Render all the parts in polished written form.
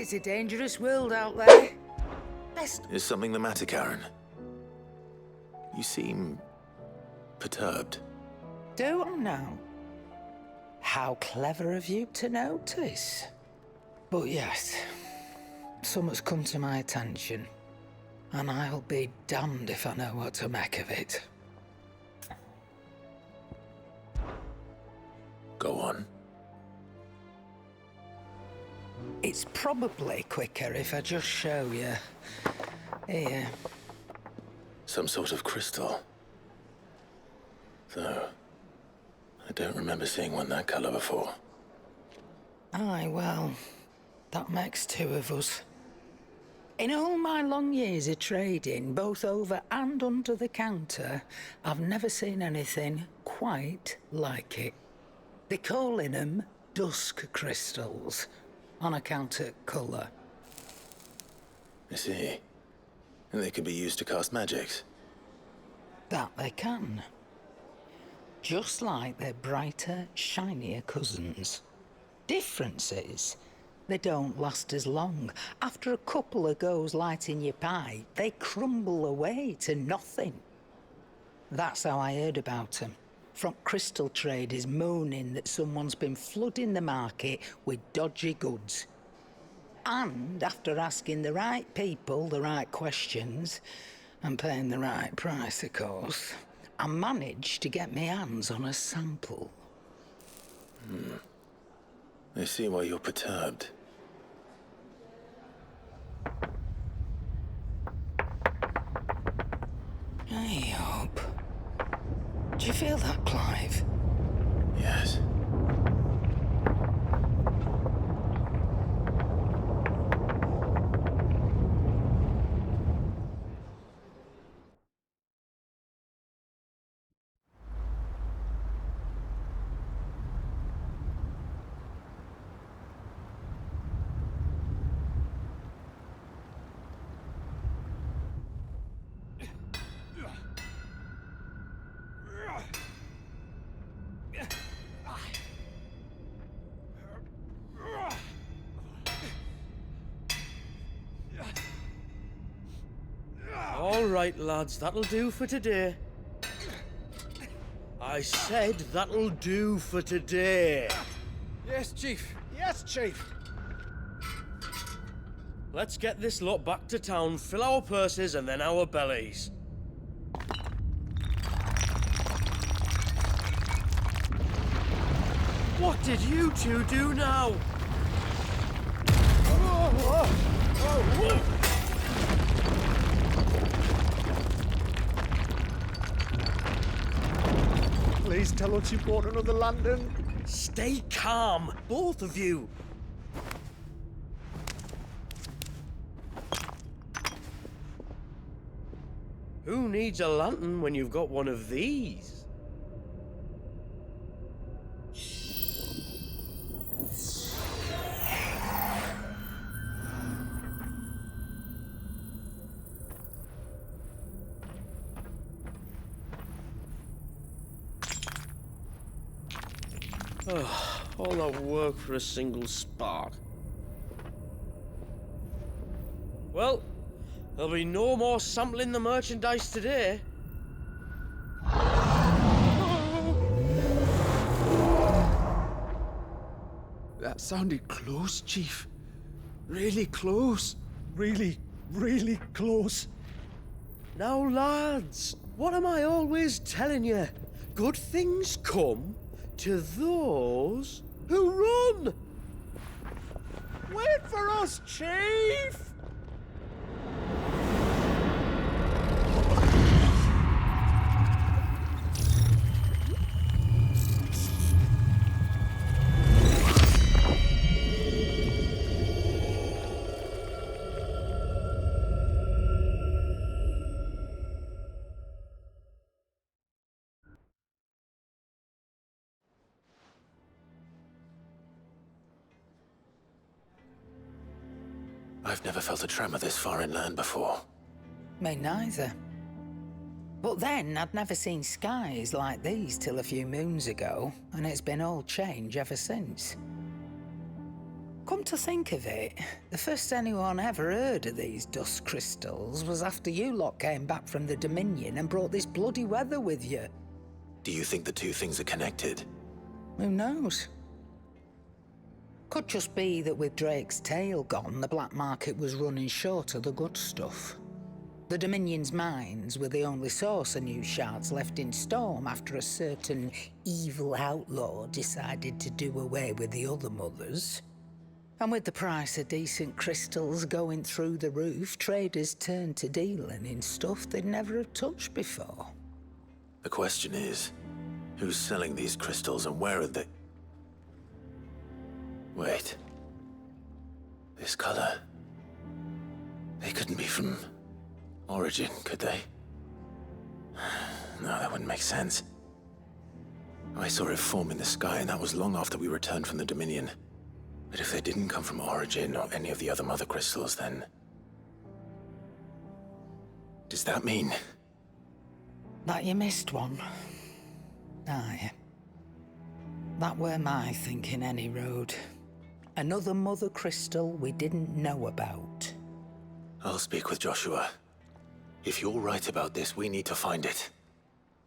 It's a dangerous world out there. Best... Is something the matter, Karen? You seem... perturbed. Do I know? How clever of you to notice. But yes, something's come to my attention, and I'll be damned if I know what to make of it. Go on. It's probably quicker if I just show you. Here. Some sort of crystal. Though, I don't remember seeing one that color before. Aye, well, that makes two of us. In all my long years of trading, both over and under the counter, I've never seen anything quite like it. They're calling them dusk crystals, on account of colour. I see. And they could be used to cast magics. That they can. Just like their brighter, shinier cousins. Difference is, they don't last as long. After a couple of goes lighting your pipe, they crumble away to nothing. That's how I heard about them. From crystal traders moaning that someone's been flooding the market with dodgy goods. And after asking the right people the right questions, and paying the right price, of course, I managed to get my hands on a sample. I see why you're perturbed. Hey up. Do you feel that, Clive? Yes. All right, lads, that'll do for today. I said that'll do for today. Yes, Chief. Yes, Chief. Let's get this lot back to town, fill our purses and then our bellies. What did you two do now? Please tell us you bought another lantern. Stay calm, both of you. Who needs a lantern when you've got one of these? All that work for a single spark. Well, there'll be no more sampling the merchandise today. That sounded close, Chief. Really close. Really, really close. Now, lads, what am I always telling you? Good things come to those who run! Wait for us, Chief! I've never felt a tremor this far inland before. Me neither. But then, I'd never seen skies like these till a few moons ago, and it's been all change ever since. Come to think of it, the first anyone ever heard of these dust crystals was after you lot came back from the Dominion and brought this bloody weather with you. Do you think the two things are connected? Who knows? Could just be that with Drake's tail gone, the black market was running short of the good stuff. The Dominion's mines were the only source of new shards left in Storm after a certain evil outlaw decided to do away with the other mothers. And with the price of decent crystals going through the roof, traders turned to dealing in stuff they'd never have touched before. The question is, who's selling these crystals and where are they? Wait. This color. They couldn't be from Origin, could they? No, that wouldn't make sense. I saw it form in the sky, and that was long after we returned from the Dominion. But if they didn't come from Origin or any of the other mother crystals, then... does that mean... That you missed one? Aye. That were my thinking, any road. Another mother crystal we didn't know about. I'll speak with Joshua. If you're right about this, we need to find it.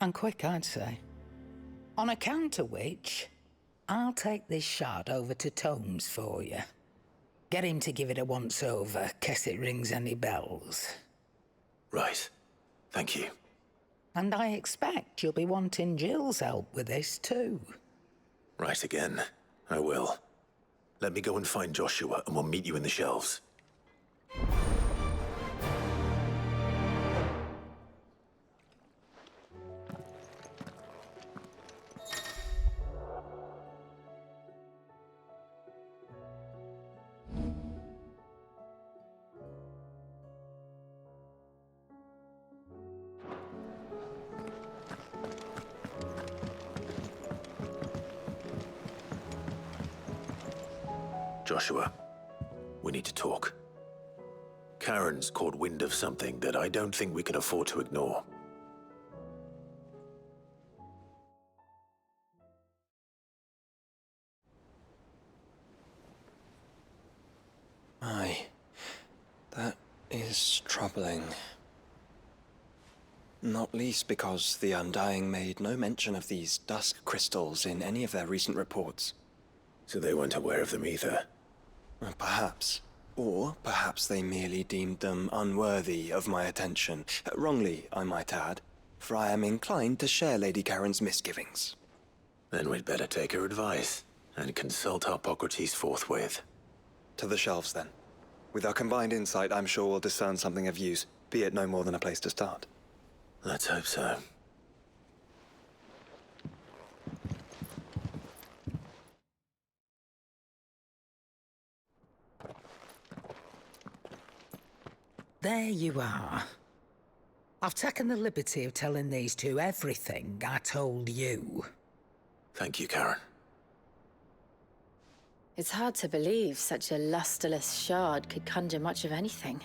And quick, I'd say. On account of which, I'll take this shard over to Tomes for you. Get him to give it a once-over, case it rings any bells. Right. Thank you. And I expect you'll be wanting Jill's help with this too. Right again. I will. Let me go and find Joshua, and we'll meet you in the shelves. Joshua, we need to talk. Karen's caught wind of something that I don't think we can afford to ignore. Aye, that is troubling. Not least because the Undying made no mention of these dusk crystals in any of their recent reports. So they weren't aware of them either. Perhaps. Or perhaps they merely deemed them unworthy of my attention. Wrongly, I might add, for I am inclined to share Lady Karen's misgivings. Then we'd better take her advice and consult Hippocrates forthwith. To the shelves, then. With our combined insight, I'm sure we'll discern something of use, be it no more than a place to start. Let's hope so. There you are. I've taken the liberty of telling these two everything I told you. Thank you, Karen. It's hard to believe such a lusterless shard could conjure much of anything.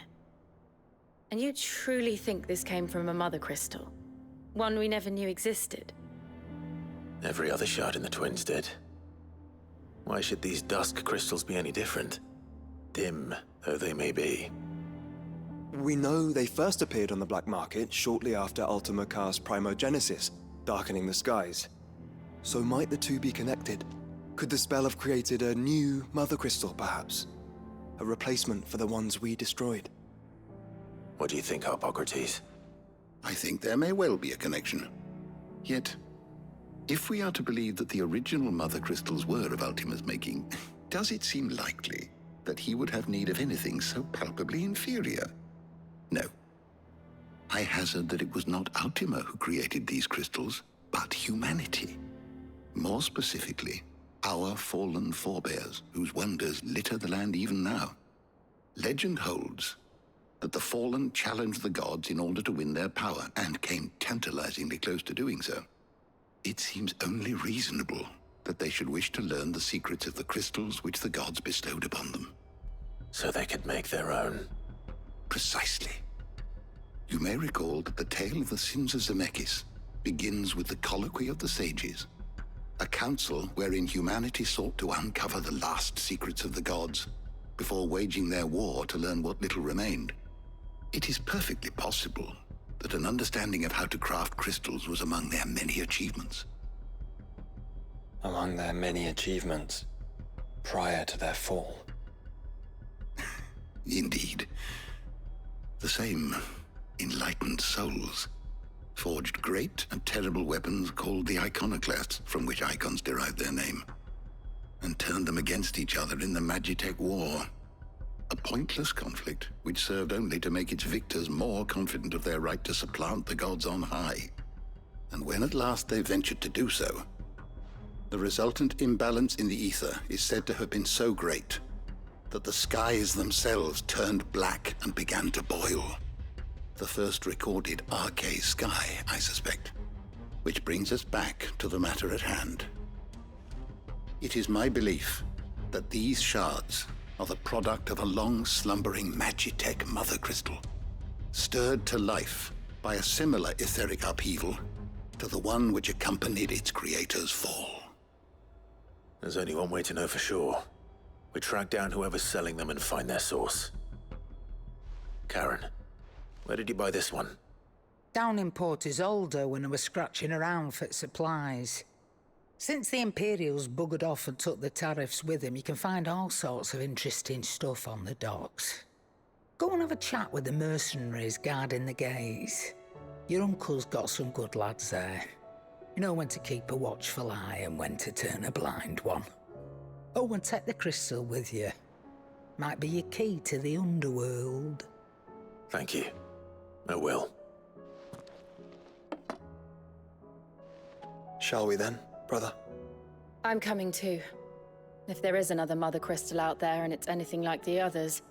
And you truly think this came from a mother crystal? One we never knew existed? Every other shard in the Twins did. Why should these dusk crystals be any different? Dim though they may be. We know they first appeared on the black market shortly after Ultima Car's primogenesis, darkening the skies. So might the two be connected? Could the spell have created a new mother crystal, perhaps? A replacement for the ones we destroyed? What do you think, Hippocrates? I think there may well be a connection. Yet, if we are to believe that the original mother crystals were of Ultima's making, does it seem likely that he would have need of anything so palpably inferior? No. I hazard that it was not Ultima who created these crystals, but humanity. More specifically, our fallen forebears, whose wonders litter the land even now. Legend holds that the fallen challenged the gods in order to win their power, and came tantalizingly close to doing so. It seems only reasonable that they should wish to learn the secrets of the crystals which the gods bestowed upon them. So they could make their own. Precisely. You may recall that the tale of the sins of Zemeckis begins with the colloquy of the sages, A council wherein humanity sought to uncover the last secrets of the gods before waging their war to learn what little remained. It is perfectly possible that an understanding of how to craft crystals was among their many achievements. Among their many achievements, prior to their fall. Indeed. The same enlightened souls forged great and terrible weapons called the iconoclasts, from which icons derive their name, and turned them against each other in the Magitech War. A pointless conflict which served only to make its victors more confident of their right to supplant the gods on high. And when at last they ventured to do so, the resultant imbalance in the ether is said to have been so great that the skies themselves turned black and began to boil. The first recorded arcane sky, I suspect. Which brings us back to the matter at hand. It is my belief that these shards are the product of a long-slumbering Magitech mother crystal, stirred to life by a similar etheric upheaval to the one which accompanied its creator's fall. There's only one way to know for sure. We track down whoever's selling them and find their source. Karen, where did you buy this one? Down in Port Isolde when I was scratching around for supplies. Since the Imperials buggered off and took the tariffs with them, you can find all sorts of interesting stuff on the docks. Go and have a chat with the mercenaries guarding the gates. Your uncle's got some good lads there. You know when to keep a watchful eye and when to turn a blind one. Oh, and take the crystal with you. Might be your key to the underworld. Thank you. I will. Shall we then, brother? I'm coming too. If there is another mother crystal out there and it's anything like the others,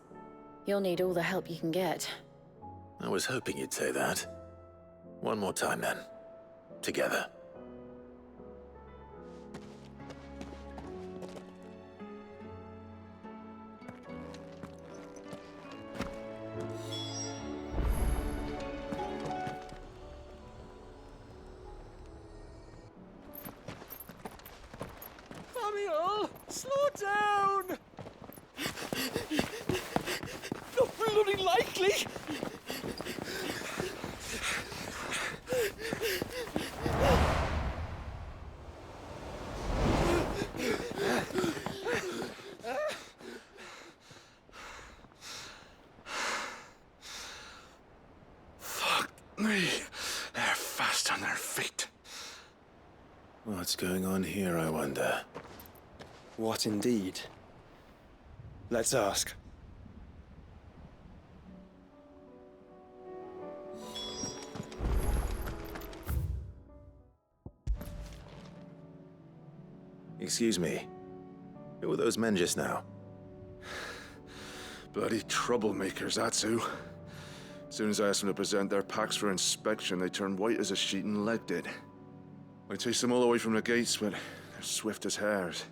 you'll need all the help you can get. I was hoping you'd say that. One more time then. Together. Samuel, slow down! Not bloody likely! Fuck me. They're fast on their feet. What's going on here, I wonder? What indeed? Let's ask. Excuse me. Who were those men just now? Bloody troublemakers, that's who. As soon as I asked them to present their packs for inspection, they turned white as a sheet and legged it. I chased them all away from the gates, but they're swift as hares.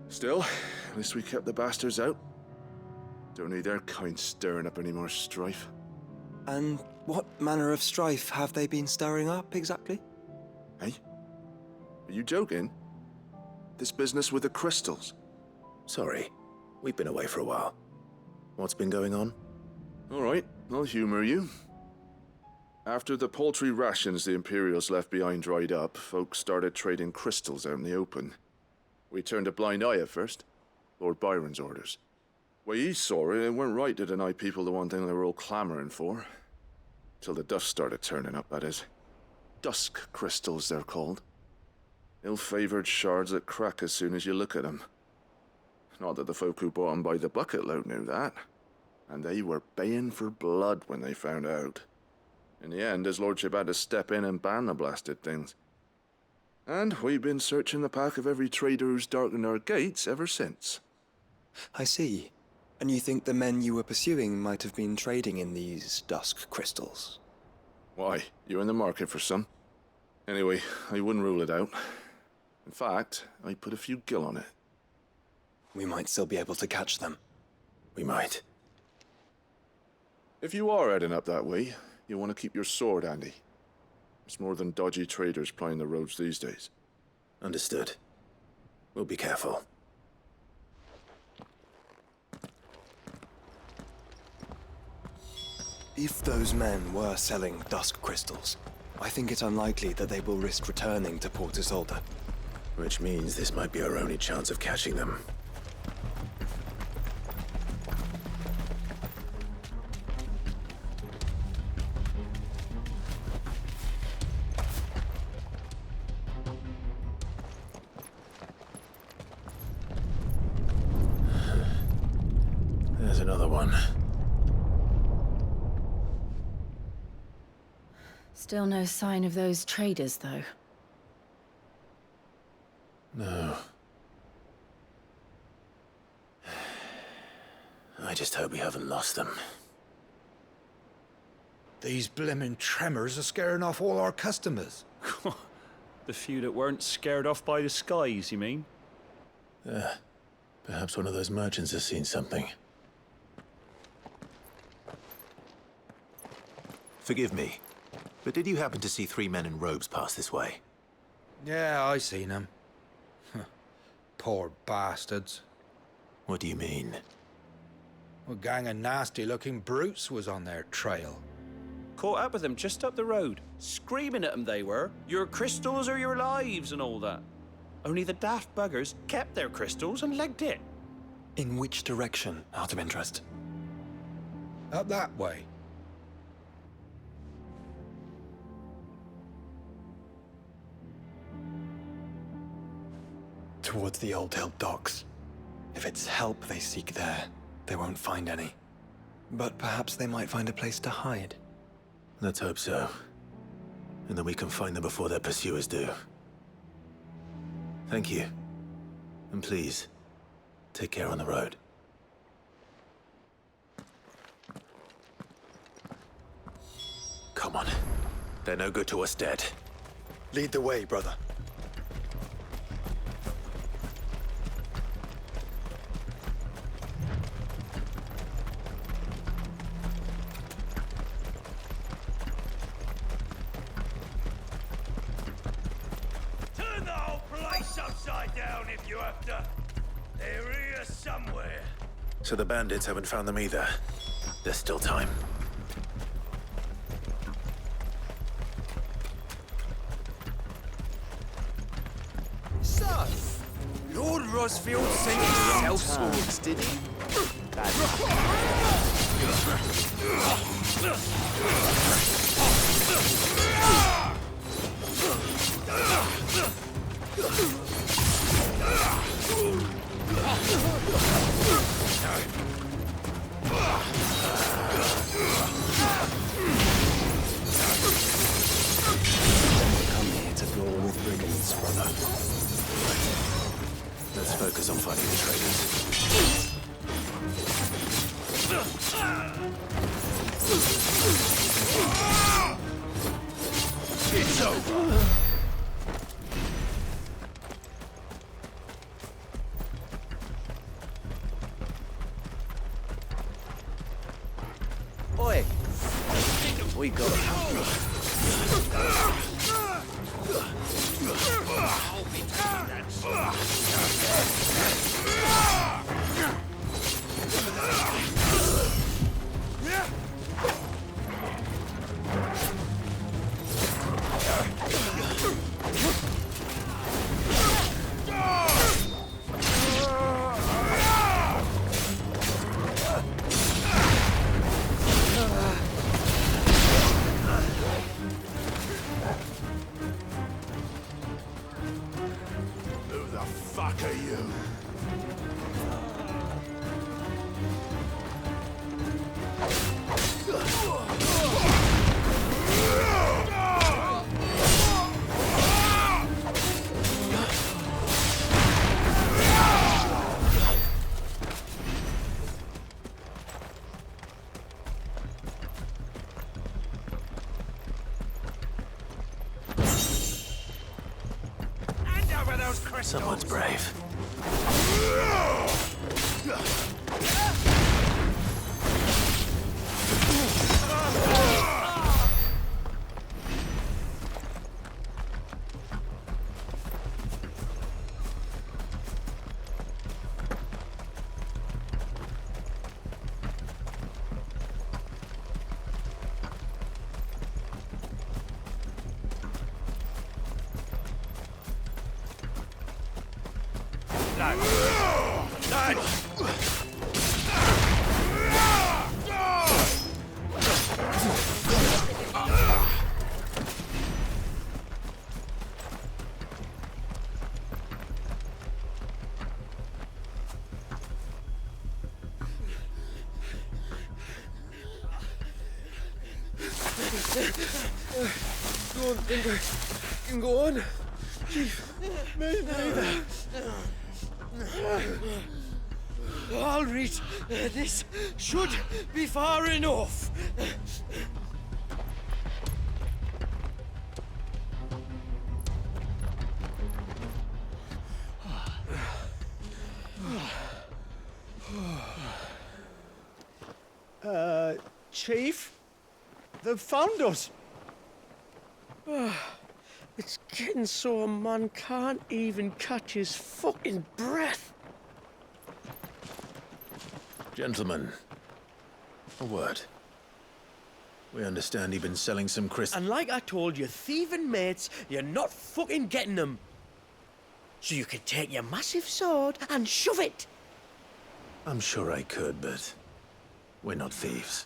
Still, at least we kept the bastards out. Don't need their kind stirring up any more strife. And what manner of strife have they been stirring up, exactly? Hey? Are you joking? This business with the crystals? Sorry. We've been away for a while. What's been going on? All right, I'll humor you. After the paltry rations the Imperials left behind dried up, folks started trading crystals out in the open. We turned a blind eye at first. Lord Byron's orders. Way he saw it, it weren't right to deny people the one thing they were all clamoring for. Till the dust started turning up, that is. Dusk crystals, they're called. Ill-favored shards that crack as soon as you look at them. Not that the folk who bought them by the bucket load knew that. And they were baying for blood when they found out. In the end, his lordship had to step in and ban the blasted things. And we've been searching the pack of every trader who's darkened our gates ever since. I see. And you think the men you were pursuing might have been trading in these dusk crystals? Why? You're in the market for some. Anyway, I wouldn't rule it out. In fact, I'd put a few gil on it. We might still be able to catch them. We might. If you are heading up that way, you want to keep your sword handy. It's more than dodgy traders plying the roads these days. Understood. We'll be careful. If those men were selling dusk crystals, I think it's unlikely that they will risk returning to Port Isolde. Which means this might be our only chance of catching them. There's another one. Still no sign of those traders, though. No. I just hope we haven't lost them. These blimmin' tremors are scaring off all our customers. The few that weren't scared off by the skies, you mean? Perhaps one of those merchants has seen something. Forgive me, but did you happen to see 3 men in robes pass this way? Yeah, I seen them. Poor bastards. What do you mean? A gang of nasty-looking brutes was on their trail. Caught up with them just up the road. Screaming at them they were. Your crystals or your lives and all that. Only the daft buggers kept their crystals and legged it. In which direction, out of interest? Up that way. Towards the Old Hill docks. If it's help they seek there, they won't find any. But perhaps they might find a place to hide. Let's hope so. And then we can find them before their pursuers do. Thank you. And please, take care on the road. Come on. They're no good to us dead. Lead the way, brother. Turn the whole place upside down if you have to. They're here somewhere. So the bandits haven't found them either. There's still time. So, Lord Rosfield sent you swords, did he? Come here to brawl with brigands, brother. Let's focus on finding the traders. It's over. Oi! We got it. Who the fuck are you? Hand over those crystals. Someone's brave. lads. Lads! Don't think I can go on. Chief, me neither. I'll reach. This should be far enough. Chief? They've found us. It's getting so a man can't even catch his fucking breath. Gentlemen, a word. We understand you've been selling some crystals. And like I told your thieving mates, you're not fucking getting them. So you can take your massive sword and shove it. I'm sure I could, but we're not thieves.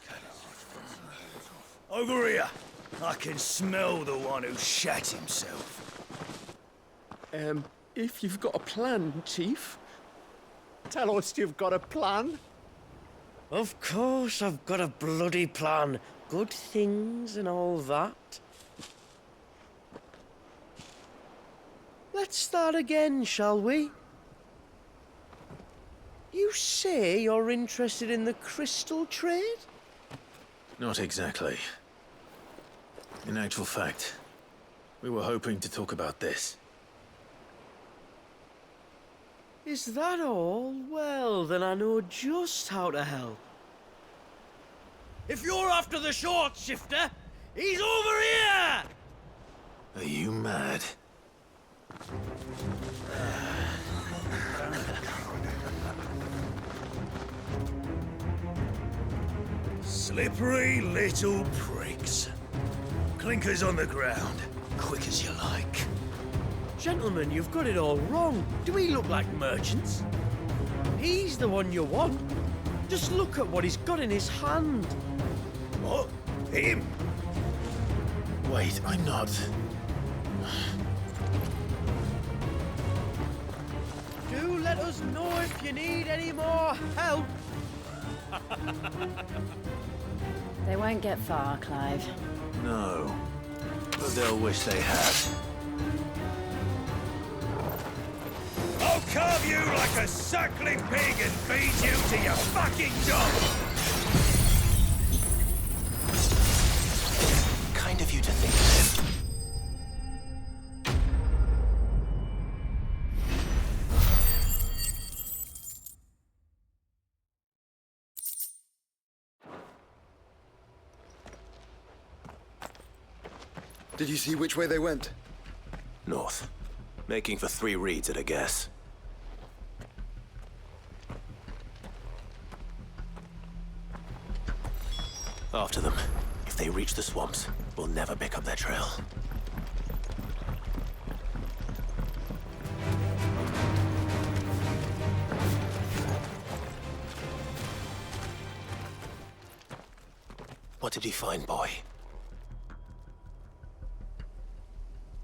Over here. I can smell the one who shat himself. If you've got a plan, Chief, tell us you've got a plan. Of course I've got a bloody plan. Good things and all that. Let's start again, shall we? You say you're interested in the crystal trade? Not exactly. In actual fact, we were hoping to talk about this. Is that all? Well, then I know just how to help. If you're after the short shifter, he's over here! Are you mad? Slippery little pricks. Clinkers on the ground, quick as you like. Gentlemen, you've got it all wrong. Do we look like merchants? He's the one you want. Just look at what he's got in his hand. What? Him? Wait, I'm not. Do let us know if you need any more help. They won't get far, Clive. No. But they'll wish they had. I'll carve you like a suckling pig and feed you to your fucking dog! Kind of you to think of. Did you see which way they went? North. Making for 3 reads at a guess. After them. If they reach the swamps, we'll never pick up their trail. What did you find, boy?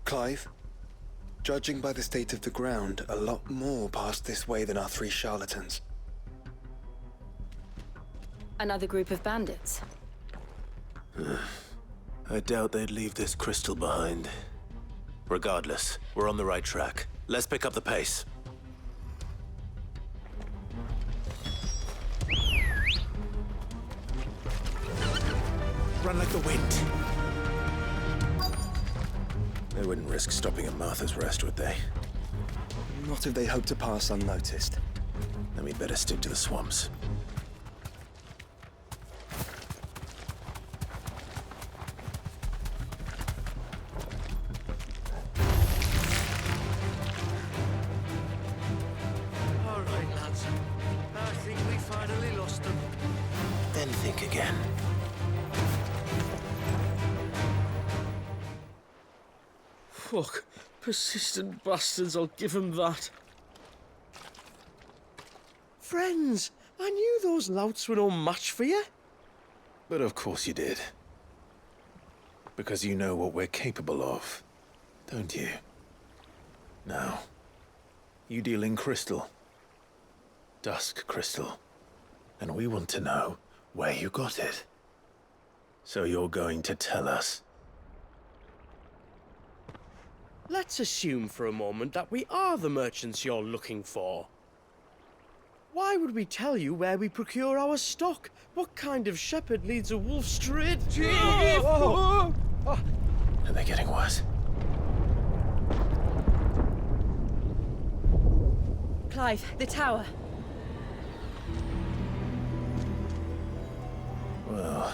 Clive? Judging by the state of the ground, a lot more passed this way than our 3 charlatans. Another group of bandits. I doubt they'd leave this crystal behind. Regardless, we're on the right track. Let's pick up the pace. Run like the wind. They wouldn't risk stopping at Martha's Rest, would they? Not if they hope to pass unnoticed. Then we'd better stick to the swamps. All right, lads. I think we finally lost them. Then think again. Fuck. Persistent bastards, I'll give them that. Friends, I knew those louts were no match for you. But of course you did. Because you know what we're capable of, don't you? Now, you deal in crystal. Dusk crystal. And we want to know where you got it. So you're going to tell us? Let's assume for a moment that we are the merchants you're looking for. Why would we tell you where we procure our stock? What kind of shepherd leads a wolf straight? Are they getting worse? Clive, the tower. Well,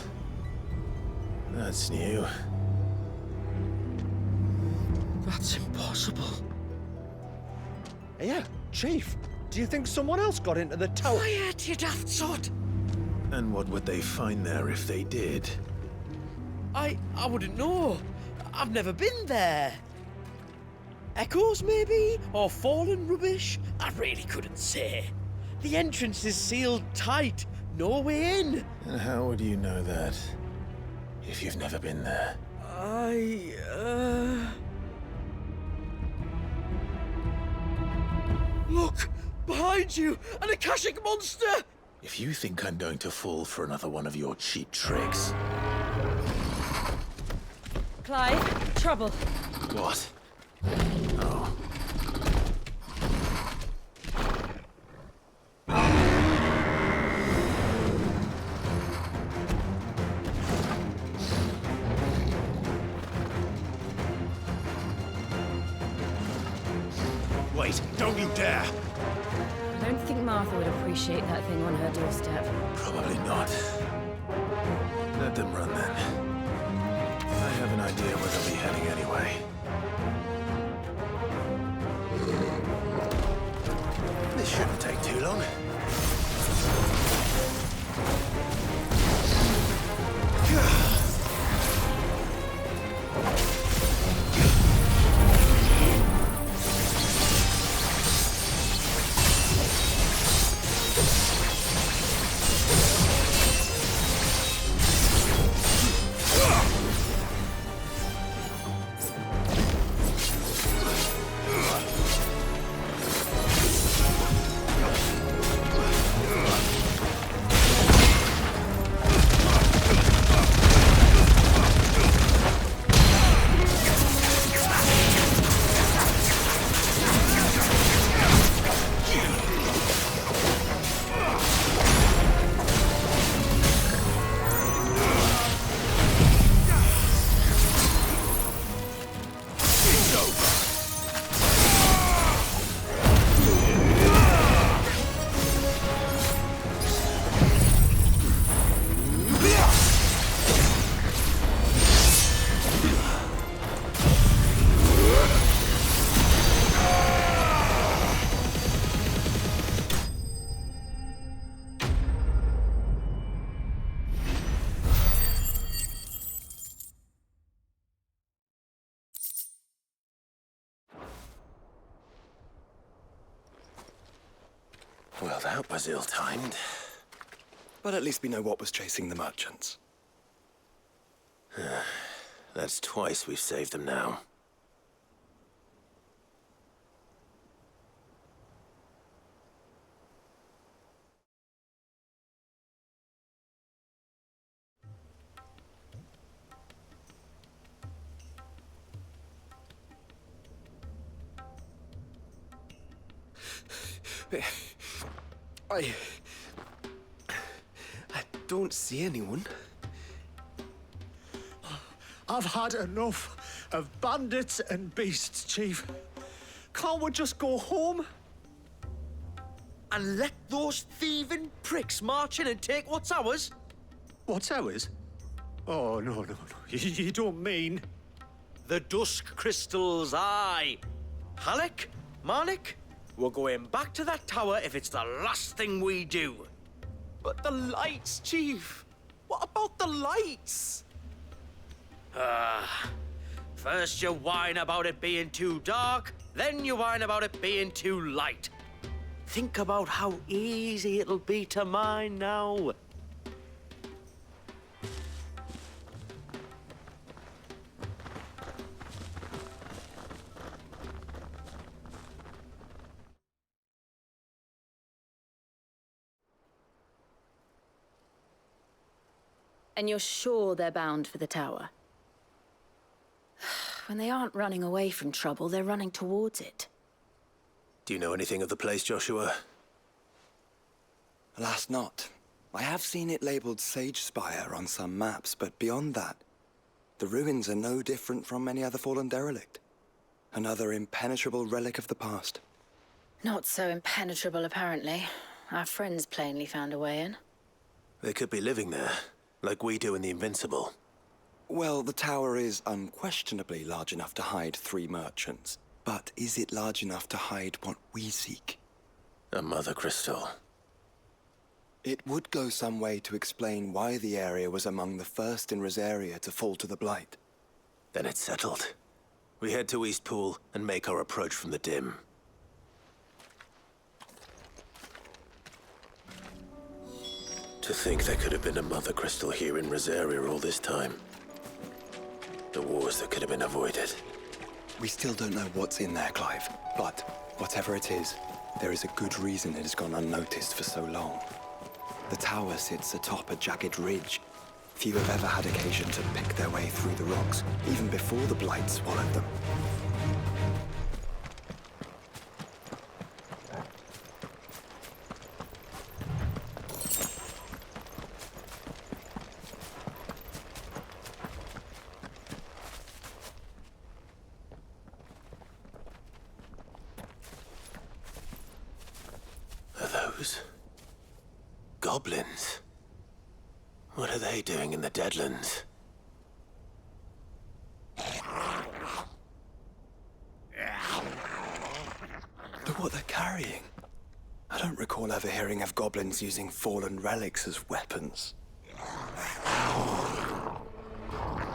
that's new. That's impossible. Yeah, Chief, do you think someone else got into the tower? Quiet, you daft sod! And what would they find there if they did? I wouldn't know. I've never been there. Echoes, maybe? Or fallen rubbish? I really couldn't say. The entrance is sealed tight. No way in. And how would you know that? If you've never been there? Look! Behind you! An Akashic monster! If you think I'm going to fall for another one of your cheap tricks... Clive, trouble. What? Oh. Wait, don't you dare! I don't think Martha would appreciate that thing on her doorstep. Probably not. Let them run then. I have an idea where they'll be heading anyway. This shouldn't take too long. Well, that was ill-timed. But at least we know what was chasing the merchants. That's twice we've saved them now. I don't see anyone. I've had enough of bandits and beasts, Chief. Can't we just go home? And let those thieving pricks march in and take what's ours? What's ours? Oh, no. You don't mean... The dusk crystals, aye. Halleck, Marnik, we're going back to that tower if it's the last thing we do. But the lights, Chief. What about the lights? First you whine about it being too dark, then you whine about it being too light. Think about how easy it'll be to mine now. And you're sure they're bound for the tower? When they aren't running away from trouble, they're running towards it. Do you know anything of the place, Joshua? Alas, not. I have seen it labeled Sage Spire on some maps, but beyond that, the ruins are no different from any other fallen derelict. Another impenetrable relic of the past. Not so impenetrable, apparently. Our friends plainly found a way in. They could be living there, like we do in the Invincible. Well, the tower is unquestionably large enough to hide 3 merchants. But is it large enough to hide what we seek? A mother crystal. It would go some way to explain why the area was among the first in Rosaria to fall to the Blight. Then it's settled. We head to Eastpool and make our approach from the dim. To think there could have been a mother crystal here in Rosaria all this time. The wars that could have been avoided. We still don't know what's in there, Clive. But whatever it is, there is a good reason it has gone unnoticed for so long. The tower sits atop a jagged ridge. Few have ever had occasion to pick their way through the rocks, even before the Blight swallowed them. Are those goblins? What are they doing in the Deadlands? Look what they're carrying. I don't recall ever hearing of goblins using fallen relics as weapons.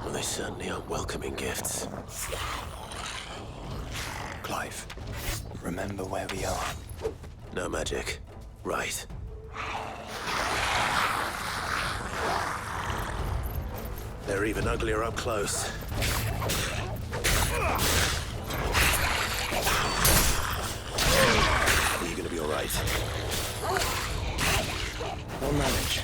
Well, they certainly aren't welcoming gifts. Clive, remember where we are. No magic. Right. They're even uglier up close. Are you gonna be all right? We'll manage.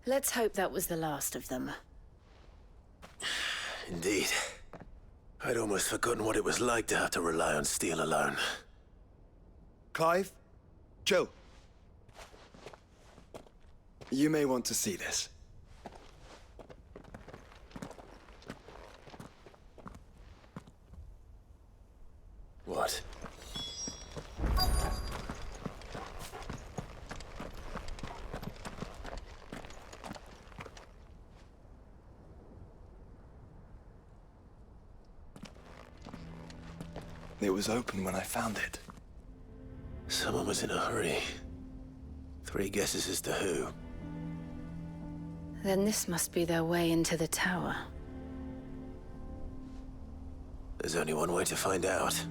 Let's hope that was the last of them. Indeed. I'd almost forgotten what it was like to have to rely on steel alone. Clive? Joe? You may want to see this. What? It was open when I found it. Someone was in a hurry. 3 guesses as to who. Then this must be their way into the tower. There's only one way to find out.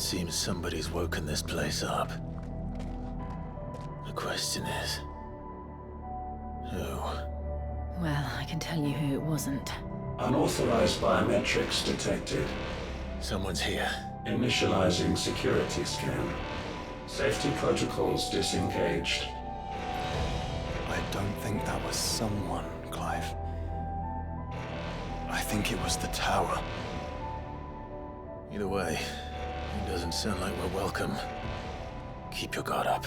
Seems somebody's woken this place up. The question is, who? Well, I can tell you who it wasn't. Unauthorized biometrics detected. Someone's here. Initializing security scan. Safety protocols disengaged. I don't think that was someone, Clive. I think it was the tower. Either way, it doesn't sound like we're welcome. Keep your guard up.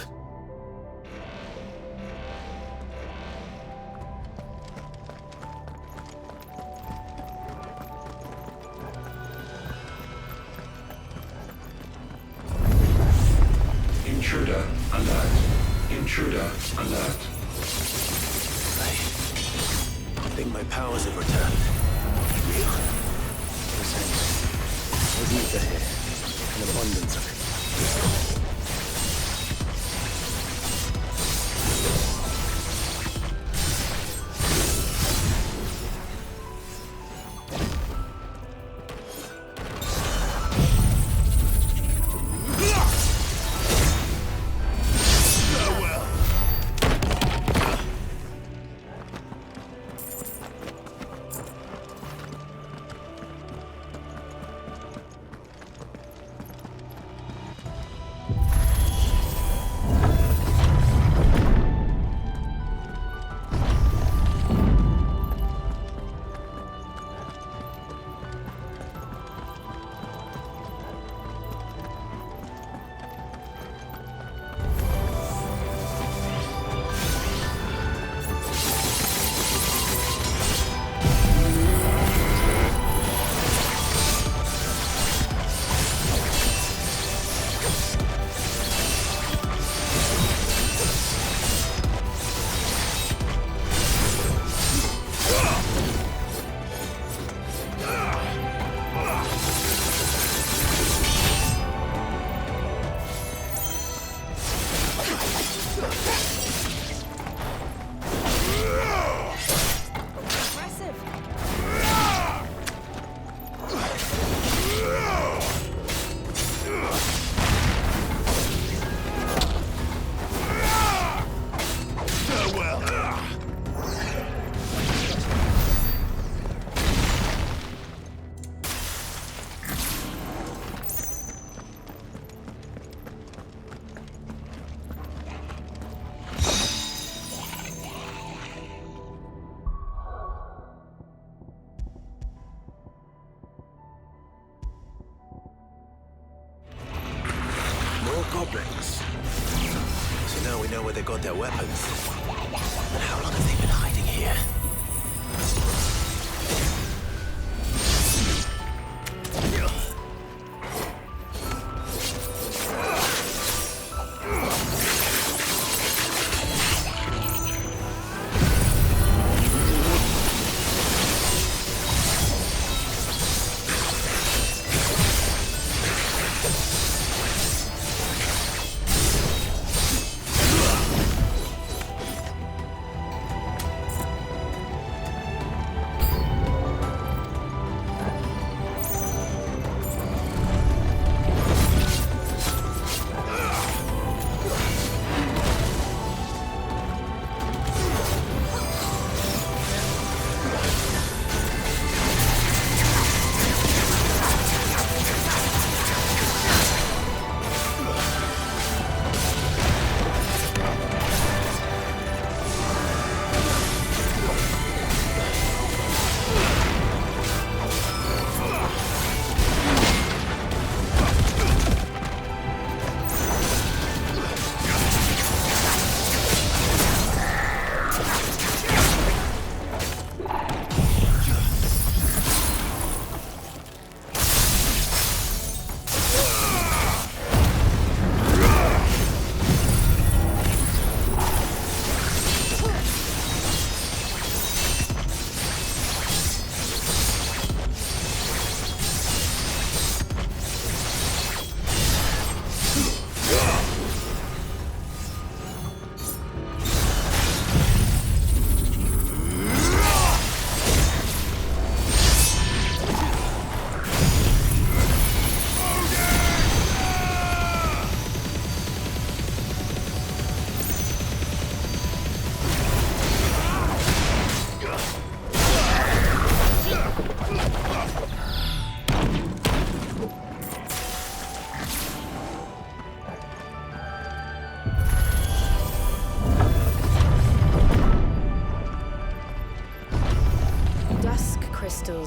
Intruder alert. Intruder alert. I think my powers have returned. There's ether here. An abundance of it. Goblins. So now we know where they got their weapons. But how long have they been hiding here?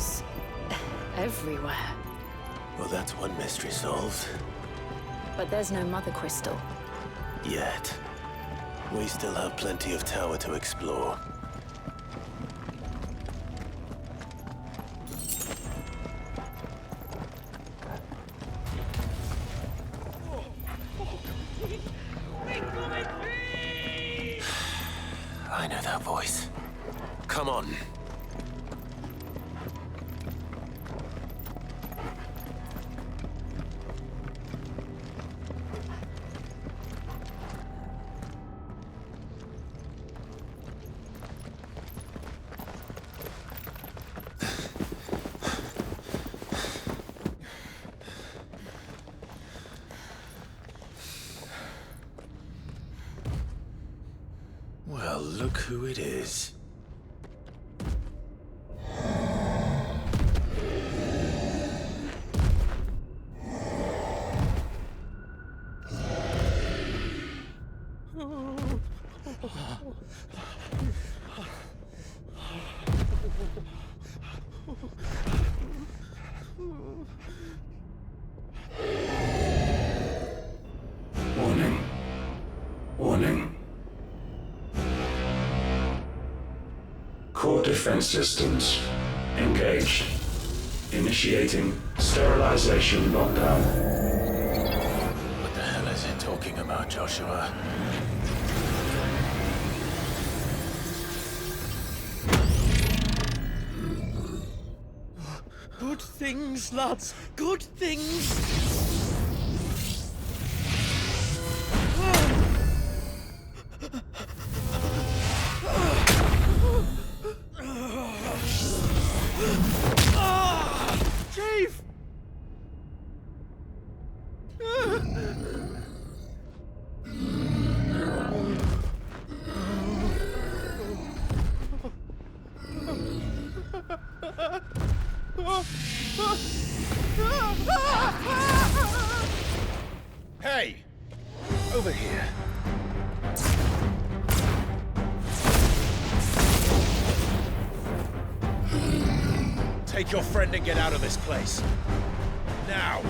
was everywhere. Well, that's one mystery solved. But there's no Mother Crystal. Yet. We still have plenty of tower to explore. I know that voice. Come on. Well, look who it is. Warning. Warning. Core defense systems engaged. Initiating sterilization lockdown. What the hell is it talking about, Joshua? Good things, lads. Good things. Chief! Hey! Over here. Take your friend and get out of this place. Now!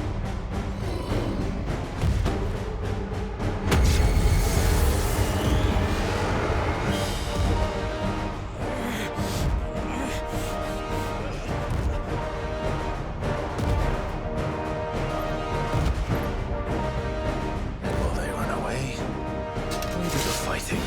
And will they run away? We do the fighting.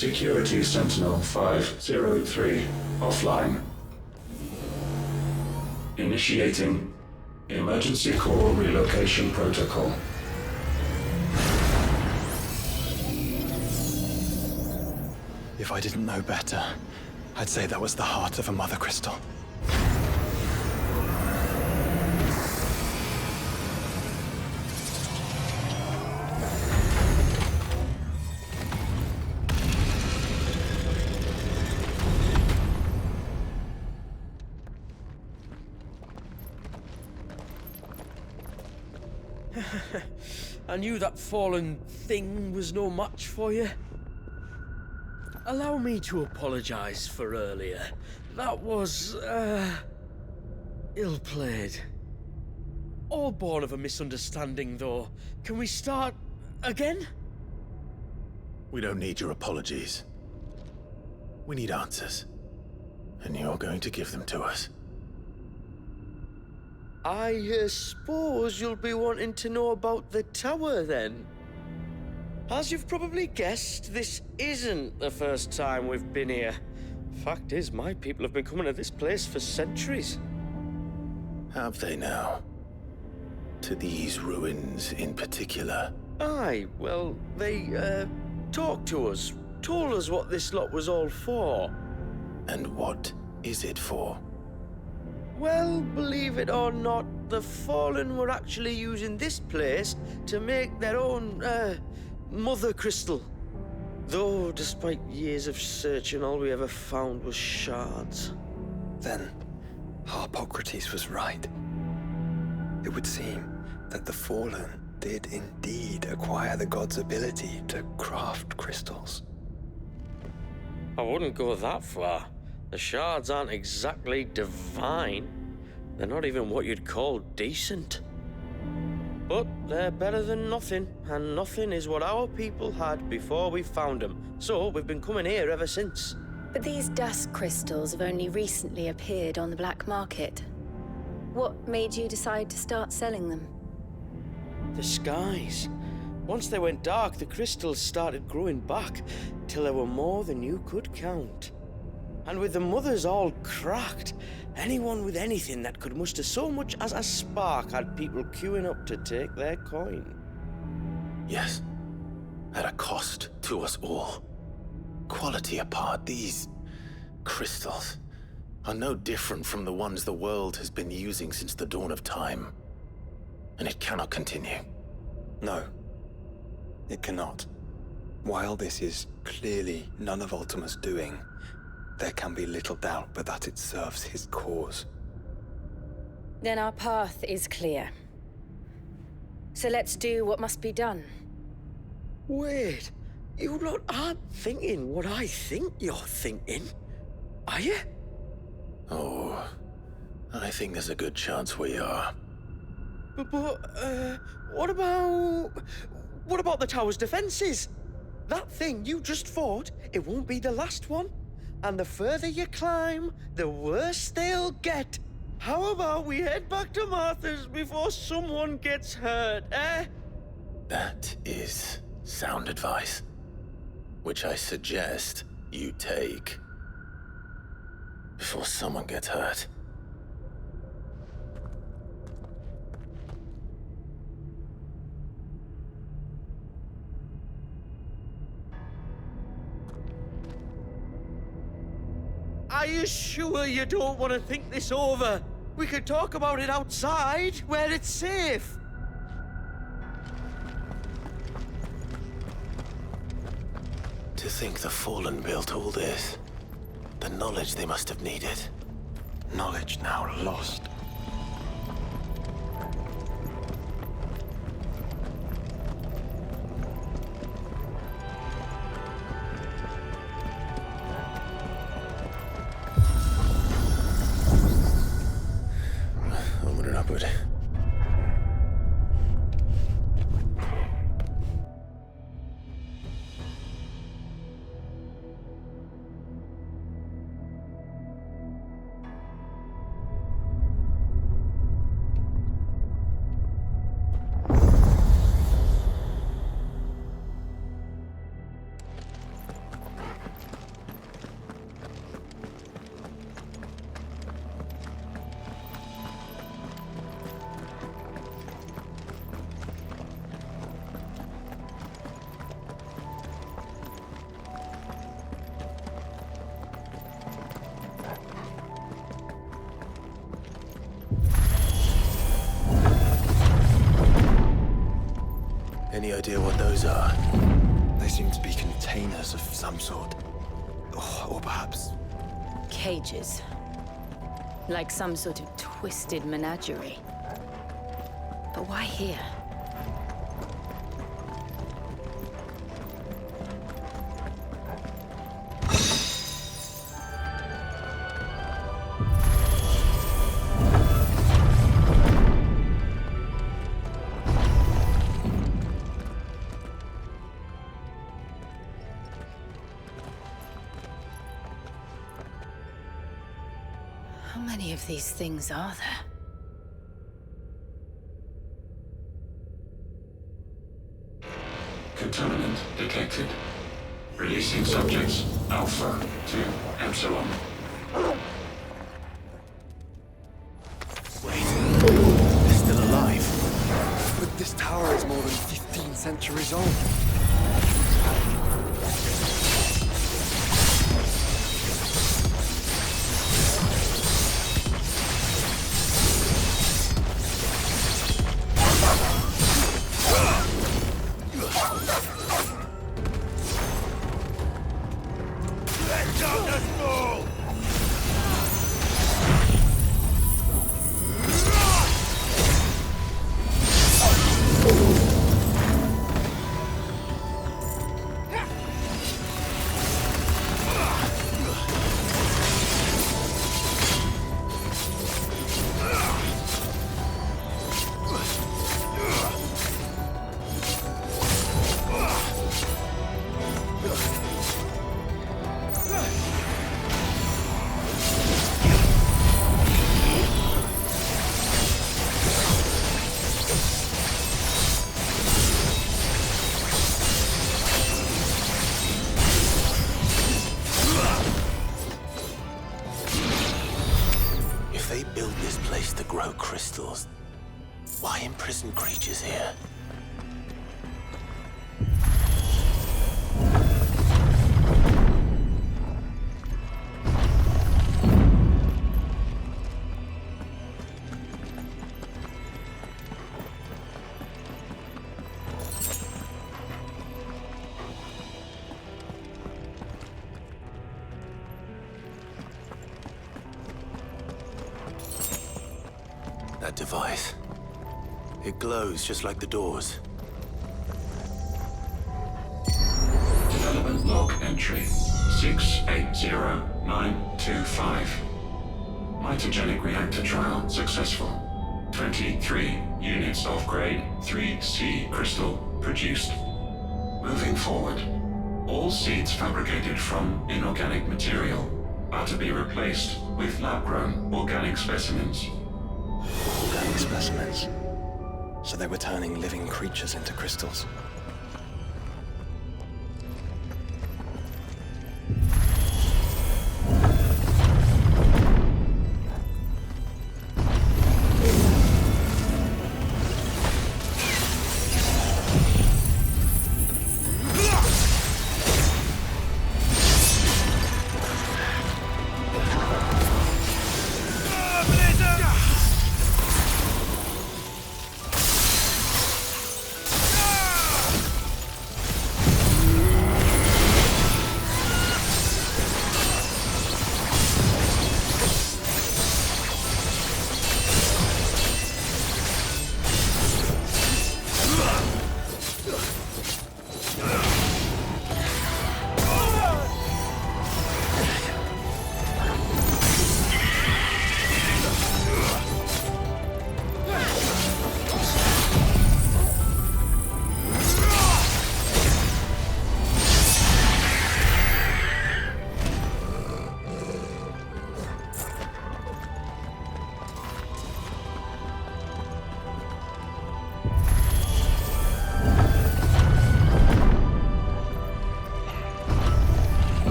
Security Sentinel 503 offline. Initiating Emergency Core Relocation Protocol. If I didn't know better, I'd say that was the heart of a mother crystal. I knew that fallen thing was no match for you. Allow me to apologize for earlier. That was, ill-played. All born of a misunderstanding, though. Can we start again? We don't need your apologies. We need answers. And you're going to give them to us. I suppose you'll be wanting to know about the tower, then? As you've probably guessed, this isn't the first time we've been here. Fact is, my people have been coming to this place for centuries. Have they now? To these ruins in particular? Aye, well, they, talked to us, told us what this lot was all for. And what is it for? Well, believe it or not, the Fallen were actually using this place to make their own, mother crystal. Though, despite years of searching, all we ever found was shards. Then, Harpocrates was right. It would seem that the Fallen did indeed acquire the god's ability to craft crystals. I wouldn't go that far. The shards aren't exactly divine. They're not even what you'd call decent. But they're better than nothing, and nothing is what our people had before we found them. So we've been coming here ever since. But these dust crystals have only recently appeared on the black market. What made you decide to start selling them? The skies. Once they went dark, the crystals started growing back, till there were more than you could count. And with the mothers all cracked, anyone with anything that could muster so much as a spark had people queuing up to take their coin. Yes. At a cost to us all. Quality apart, these crystals are no different from the ones the world has been using since the dawn of time. And it cannot continue. No, it cannot. While this is clearly none of Ultima's doing, there can be little doubt but that it serves his cause. Then our path is clear. So let's do what must be done. Wait, you lot aren't thinking what I think you're thinking, are you? Oh, I think there's a good chance we are. But, what about the tower's defenses? That thing you just fought, it won't be the last one. And the further you climb, the worse they'll get. How about we head back to Martha's before someone gets hurt, eh? That is sound advice, which I suggest you take before someone gets hurt. Are you sure you don't want to think this over? We could talk about it outside, where it's safe. To think the Fallen built all this. The knowledge they must have needed. Knowledge now lost. Onward and upward. Any idea what those are? They seem to be containers of some sort. Or perhaps... Cages. Like some sort of twisted menagerie. But why here? How many of these things are there? Contaminant detected. Releasing subjects Alpha to Epsilon. Wait, they're still alive. But this tower is more than 15 centuries old. Grow crystals. Why imprison creatures here? That device. It glows just like the doors. Development log entry 680925. Mitogenic reactor trial successful. 23 units of grade 3C crystal produced. Moving forward, all seeds fabricated from inorganic material are to be replaced with lab-grown organic specimens. Organic specimens. So they were turning living creatures into crystals.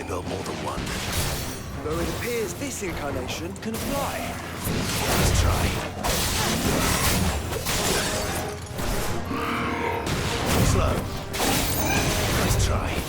built more than one. Though it appears this incarnation can fly. Let's try. Slow. Nice try.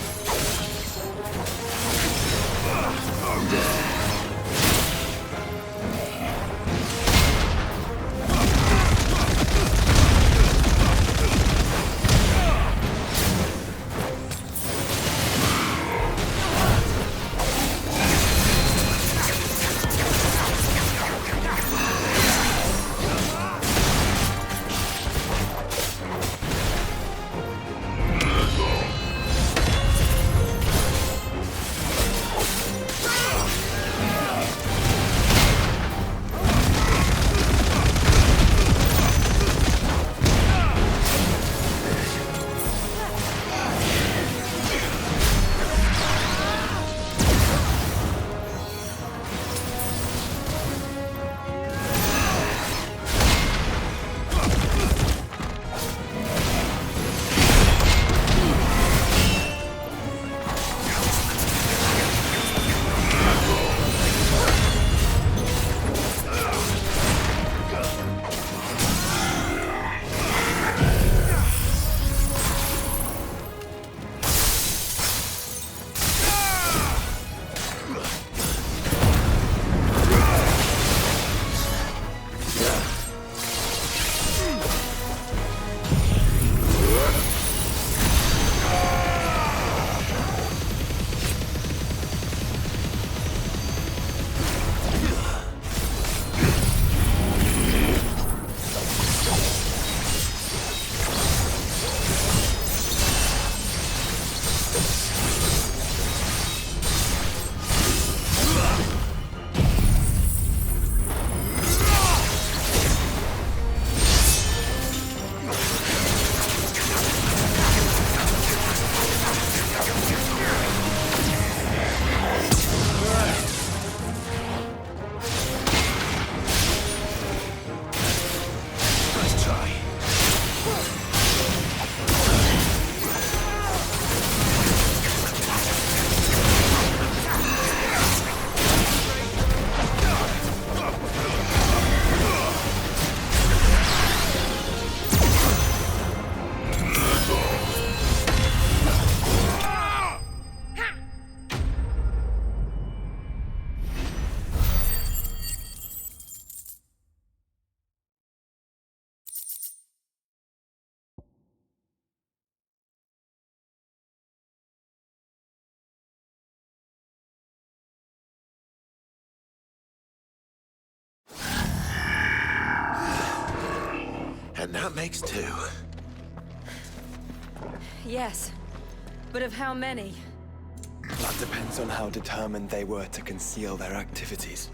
And that makes 2. Yes, but of how many? That depends on how determined they were to conceal their activities.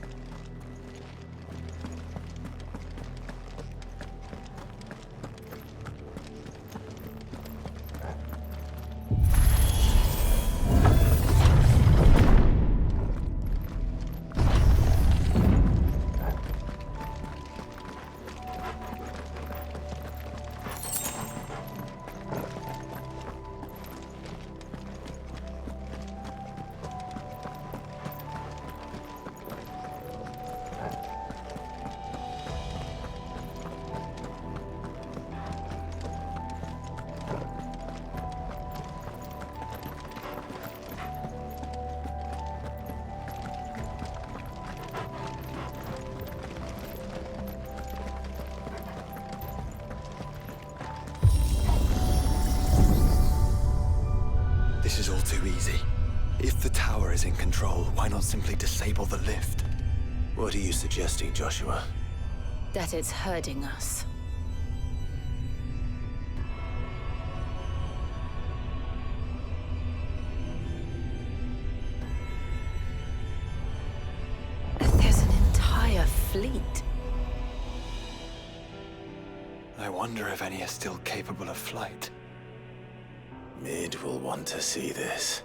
This is all too easy. If the tower is in control, why not simply disable the lift? What are you suggesting, Joshua? That it's hurting us. There's an entire fleet. I wonder if any are still capable of flight. Mid will want to see this.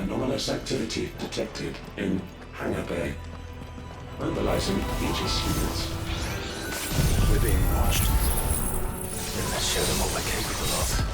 Anomalous activity detected in Hangar Bay. Mobilizing Aegis units. We're being watched. Then let's show them what we're capable of.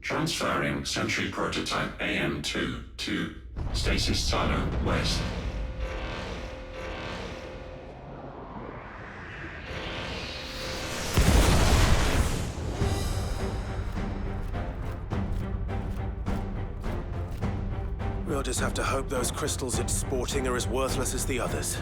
Transferring Sentry Prototype AM2 to Stasis Silo West. We'll just have to hope those crystals it's sporting are as worthless as the others.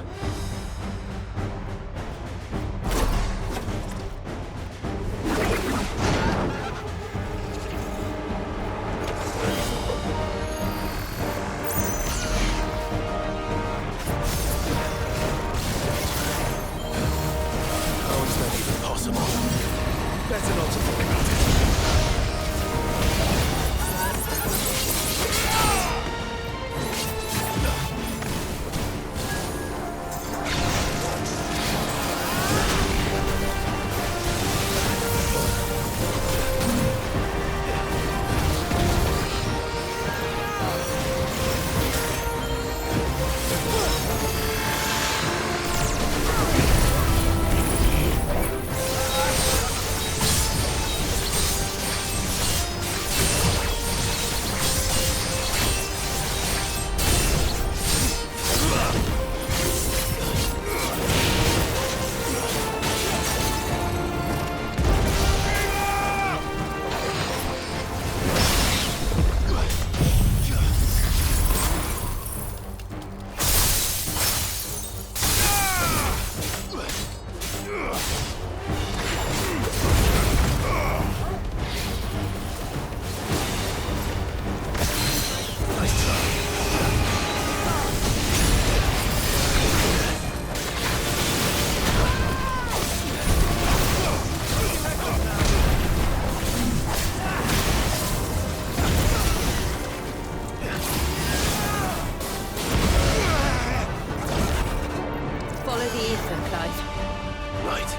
Follow the ether, Clive. Right.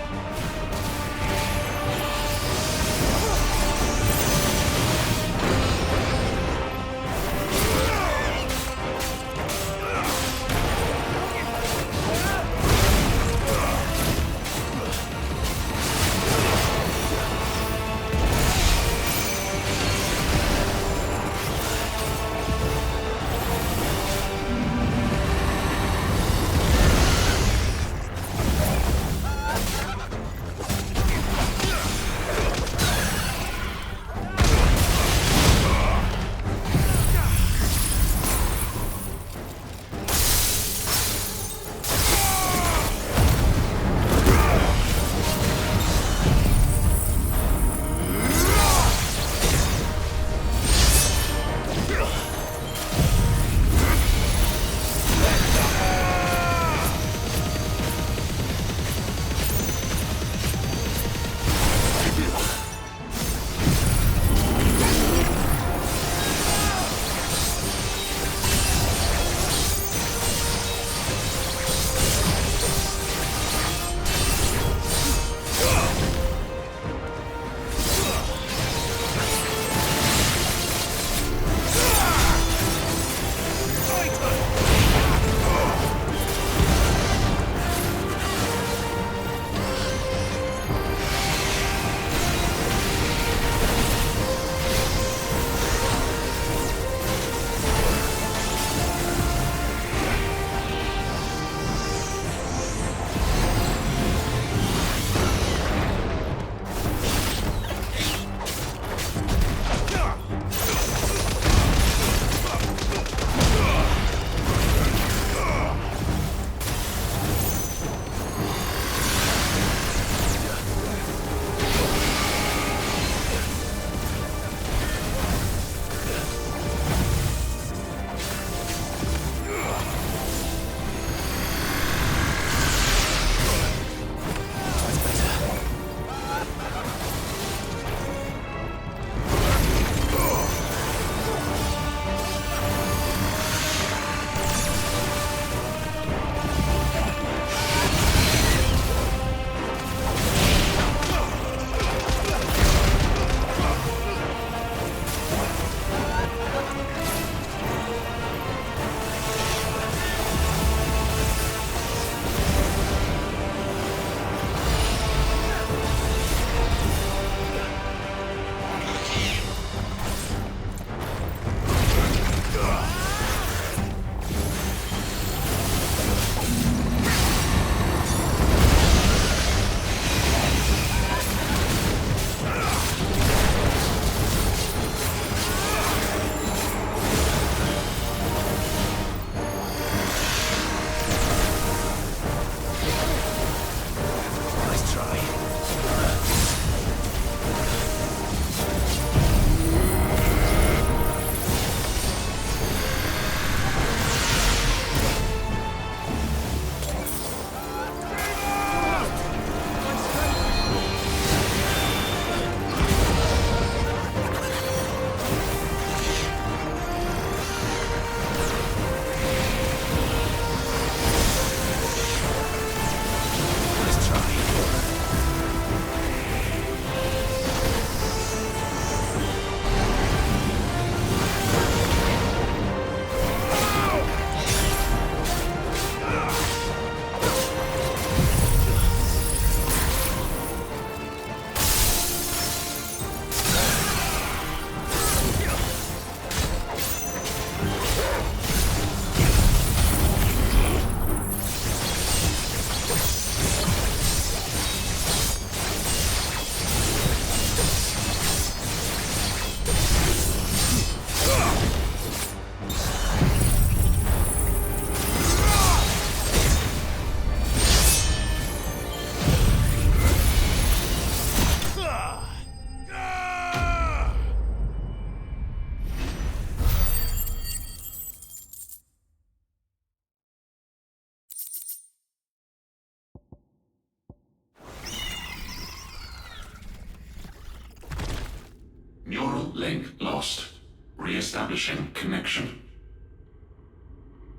Neural link lost. Re-establishing connection.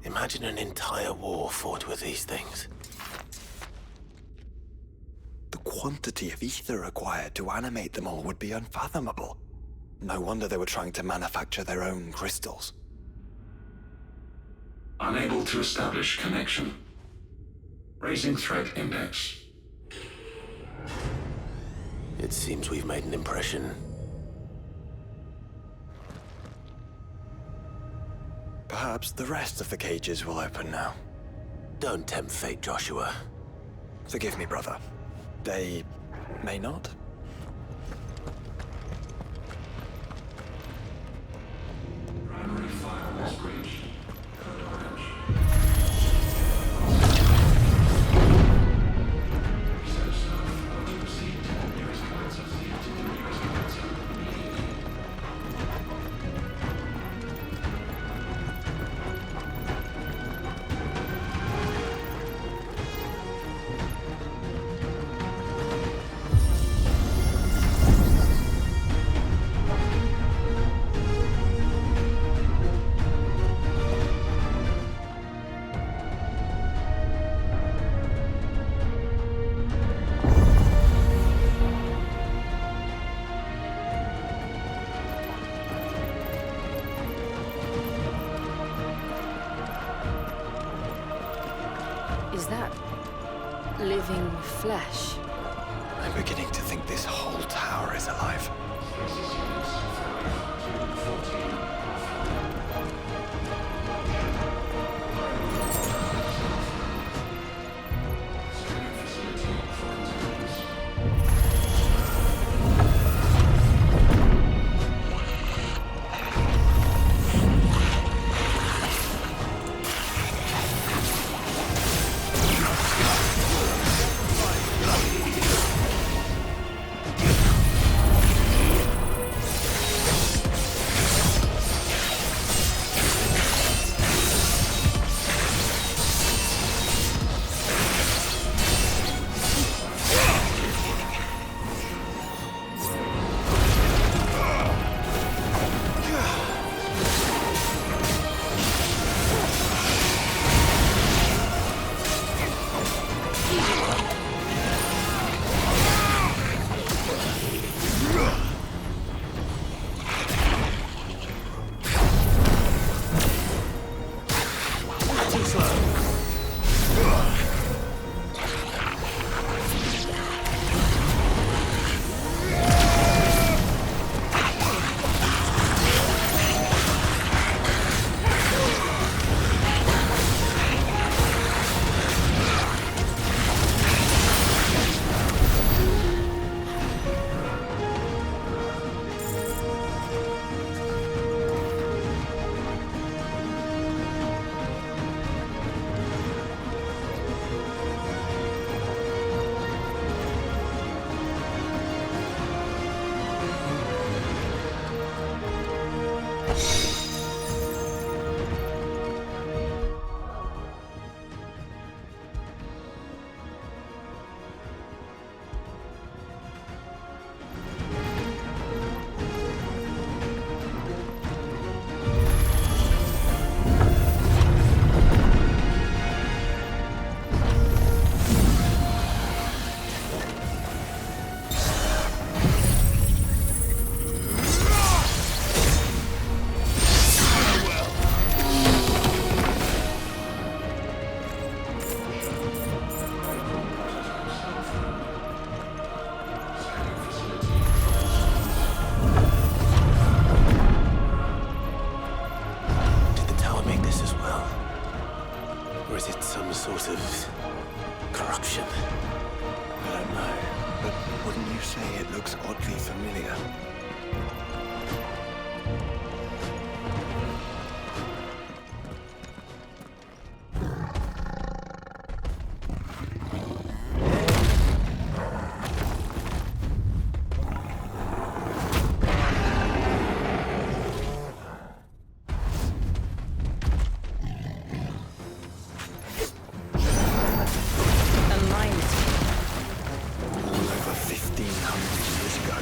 Imagine an entire war fought with these things. quantity of ether required to animate them all would be unfathomable. No wonder they were trying to manufacture their own crystals. Unable to establish connection. Raising threat index. It seems we've made an impression. Perhaps the rest of the cages will open now. Don't tempt fate, Joshua. Forgive me, brother. They may not? Primary firewalls breached. Code orange. Research staff are to proceed to the nearest points of Is that living flesh? I'm beginning to think this whole tower is alive. corruption. I don't know, but wouldn't you say it looks oddly familiar? Over 1,500 years ago.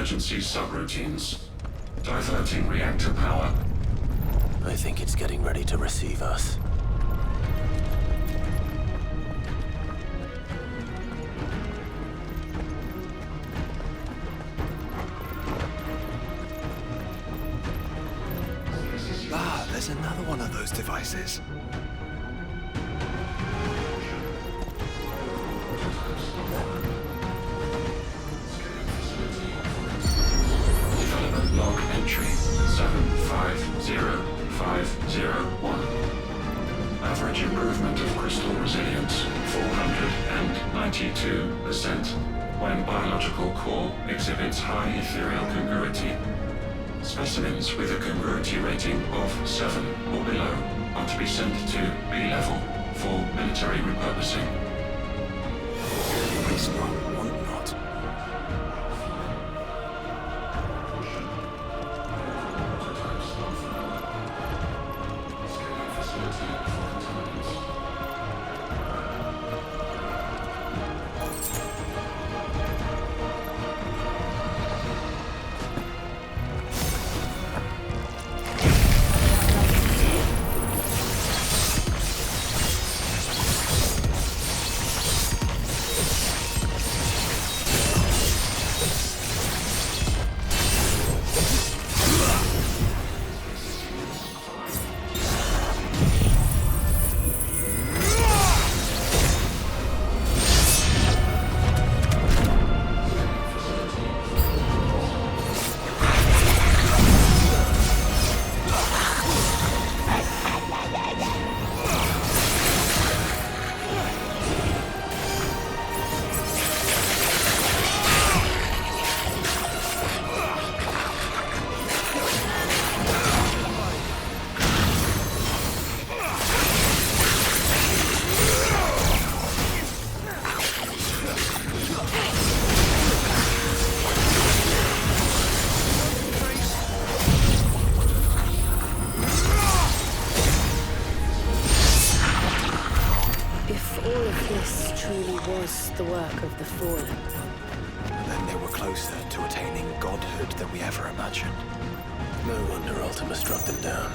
emergency subroutines. Diverting reactor power. I think it's getting ready to receive us. Ah, there's another one of those devices. Development log entry 750501. Average improvement of crystal resilience 492% when biological core exhibits high ethereal congruity. Specimens with a congruity rating of 7 or below are to be sent to B level for military repurposing. Waste not, want not. Was the work of the Fallen. Then they were closer to attaining godhood than we ever imagined. No wonder Ultima struck them down.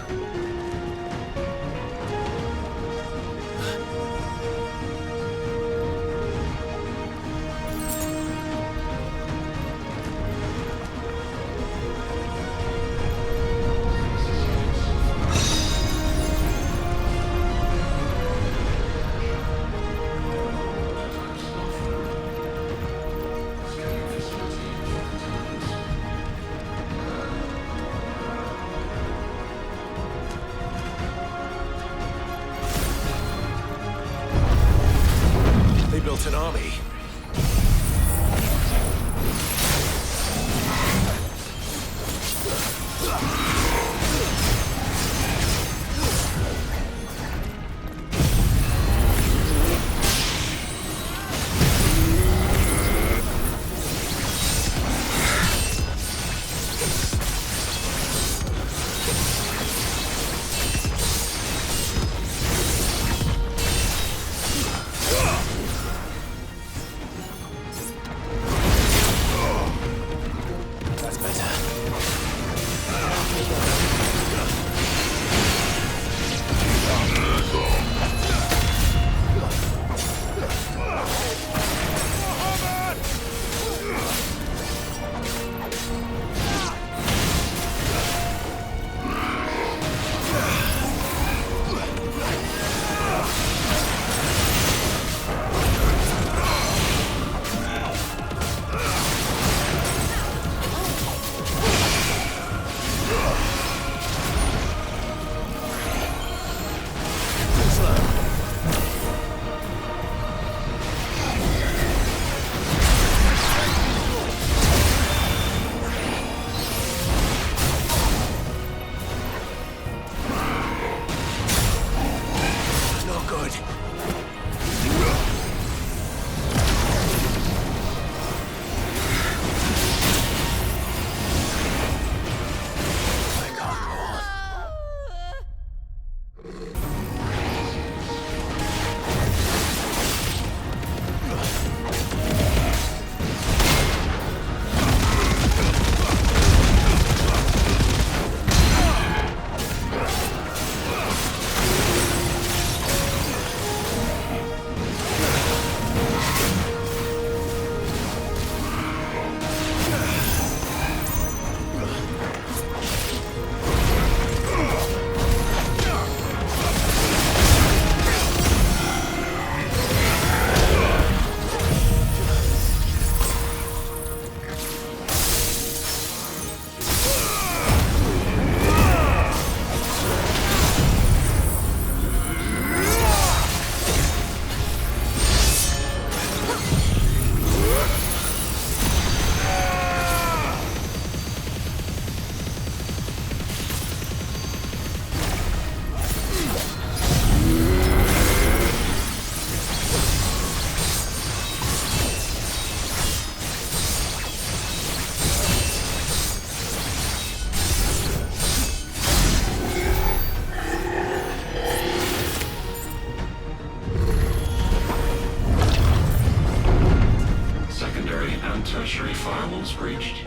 secondary and tertiary firewalls breached.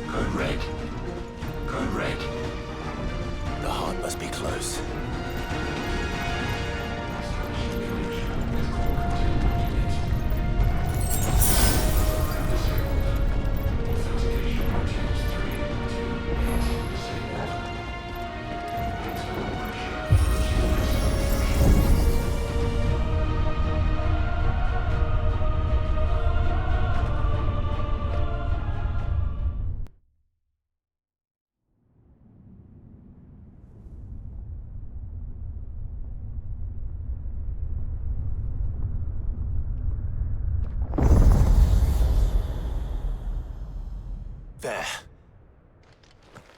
Code red. Code red. The heart must be close. There.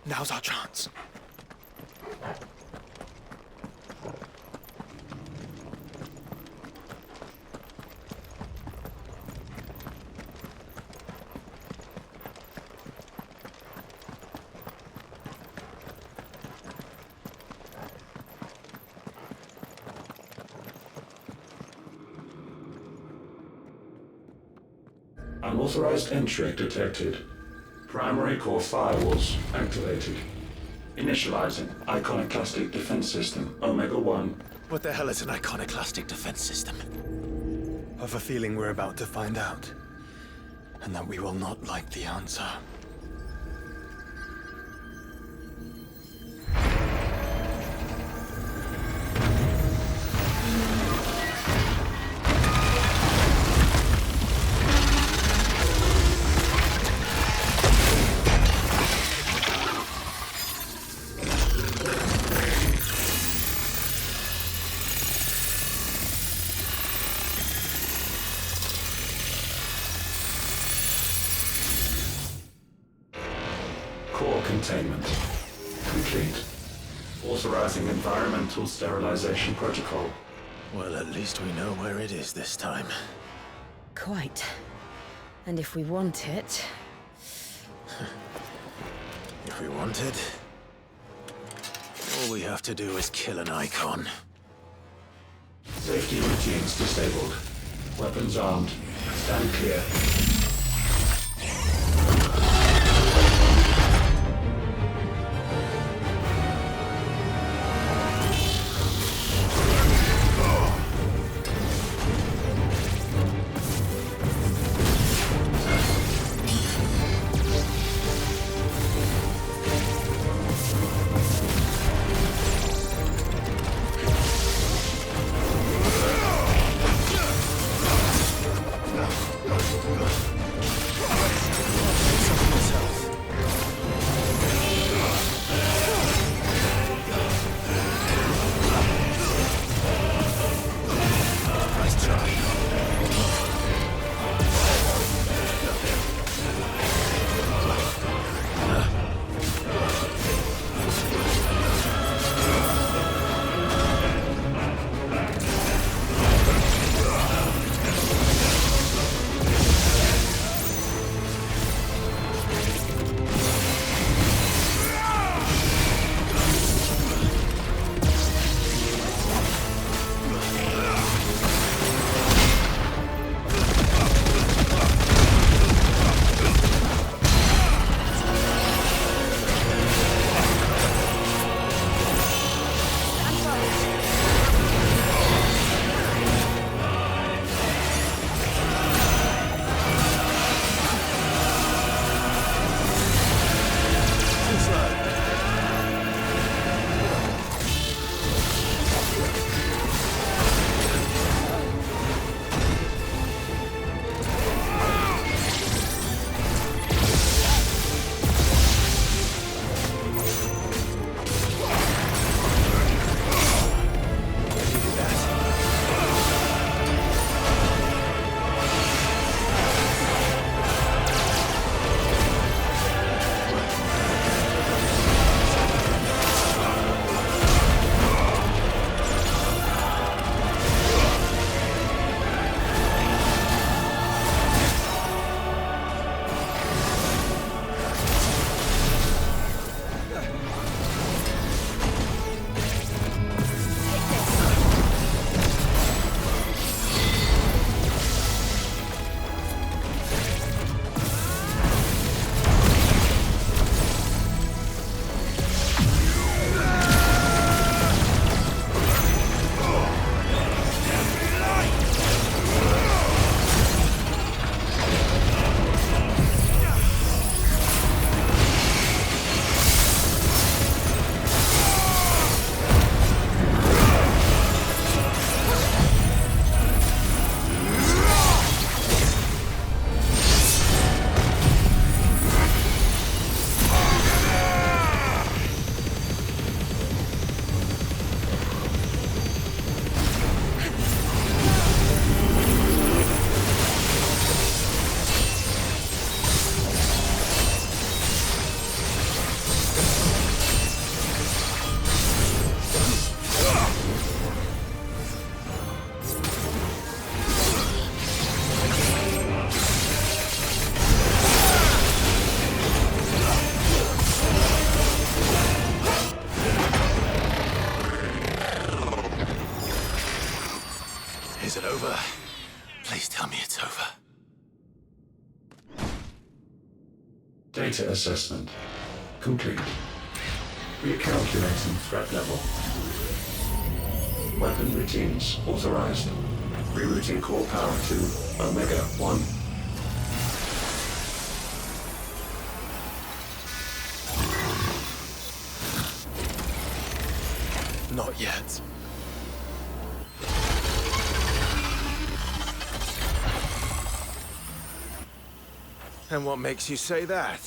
Now's our chance. Unauthorized entry detected. Primary core firewalls activated. Initializing iconoclastic defense system Omega-1. What the hell is an iconoclastic defense system? I've a feeling we're about to find out. And that we will not like the answer. Core containment complete. Authorizing environmental sterilization protocol. Well, at least we know where it is this time. Quite. And if we want it... If we want it, all we have to do is kill an icon. Safety routines disabled. Weapons armed. Stand clear. Data assessment complete. Recalculating threat level. Weapon routines authorized. Rerouting core power to Omega 1. Not yet. And what makes you say that?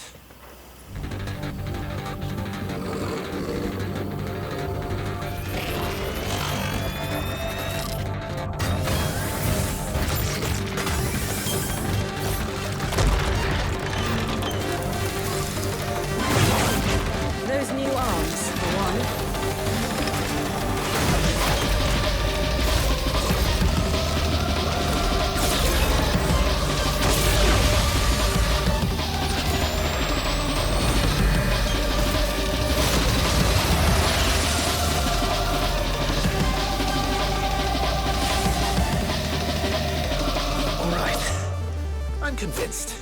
Those new arms, for one. I'm convinced.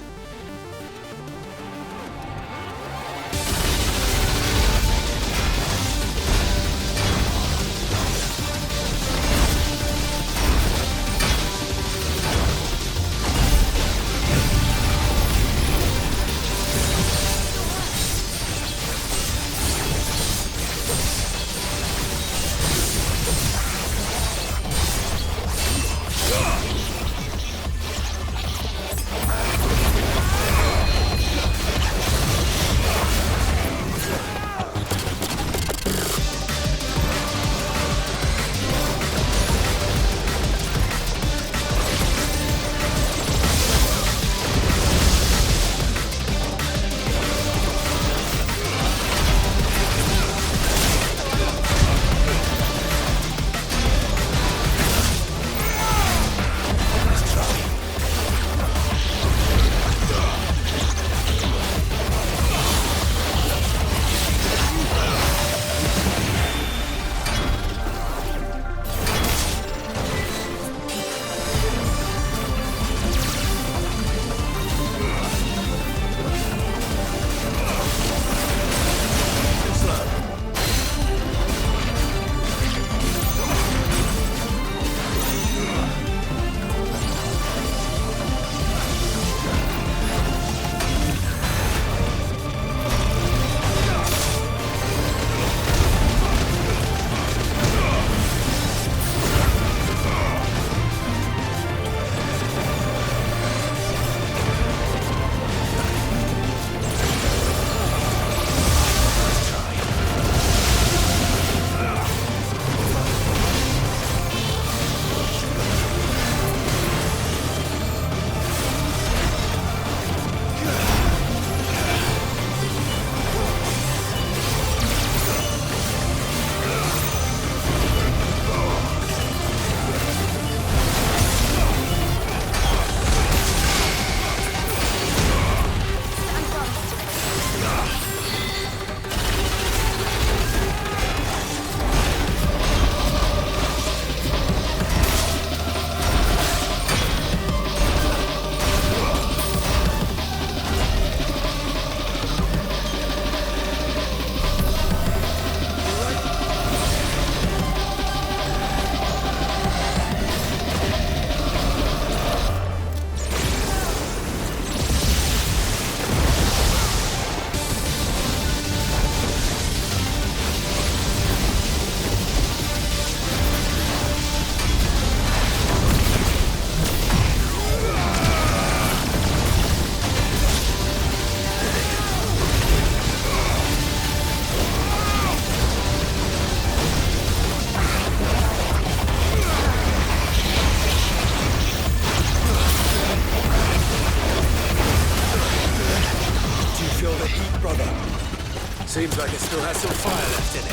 Seems like it still has some fire left in it.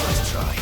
Let's try.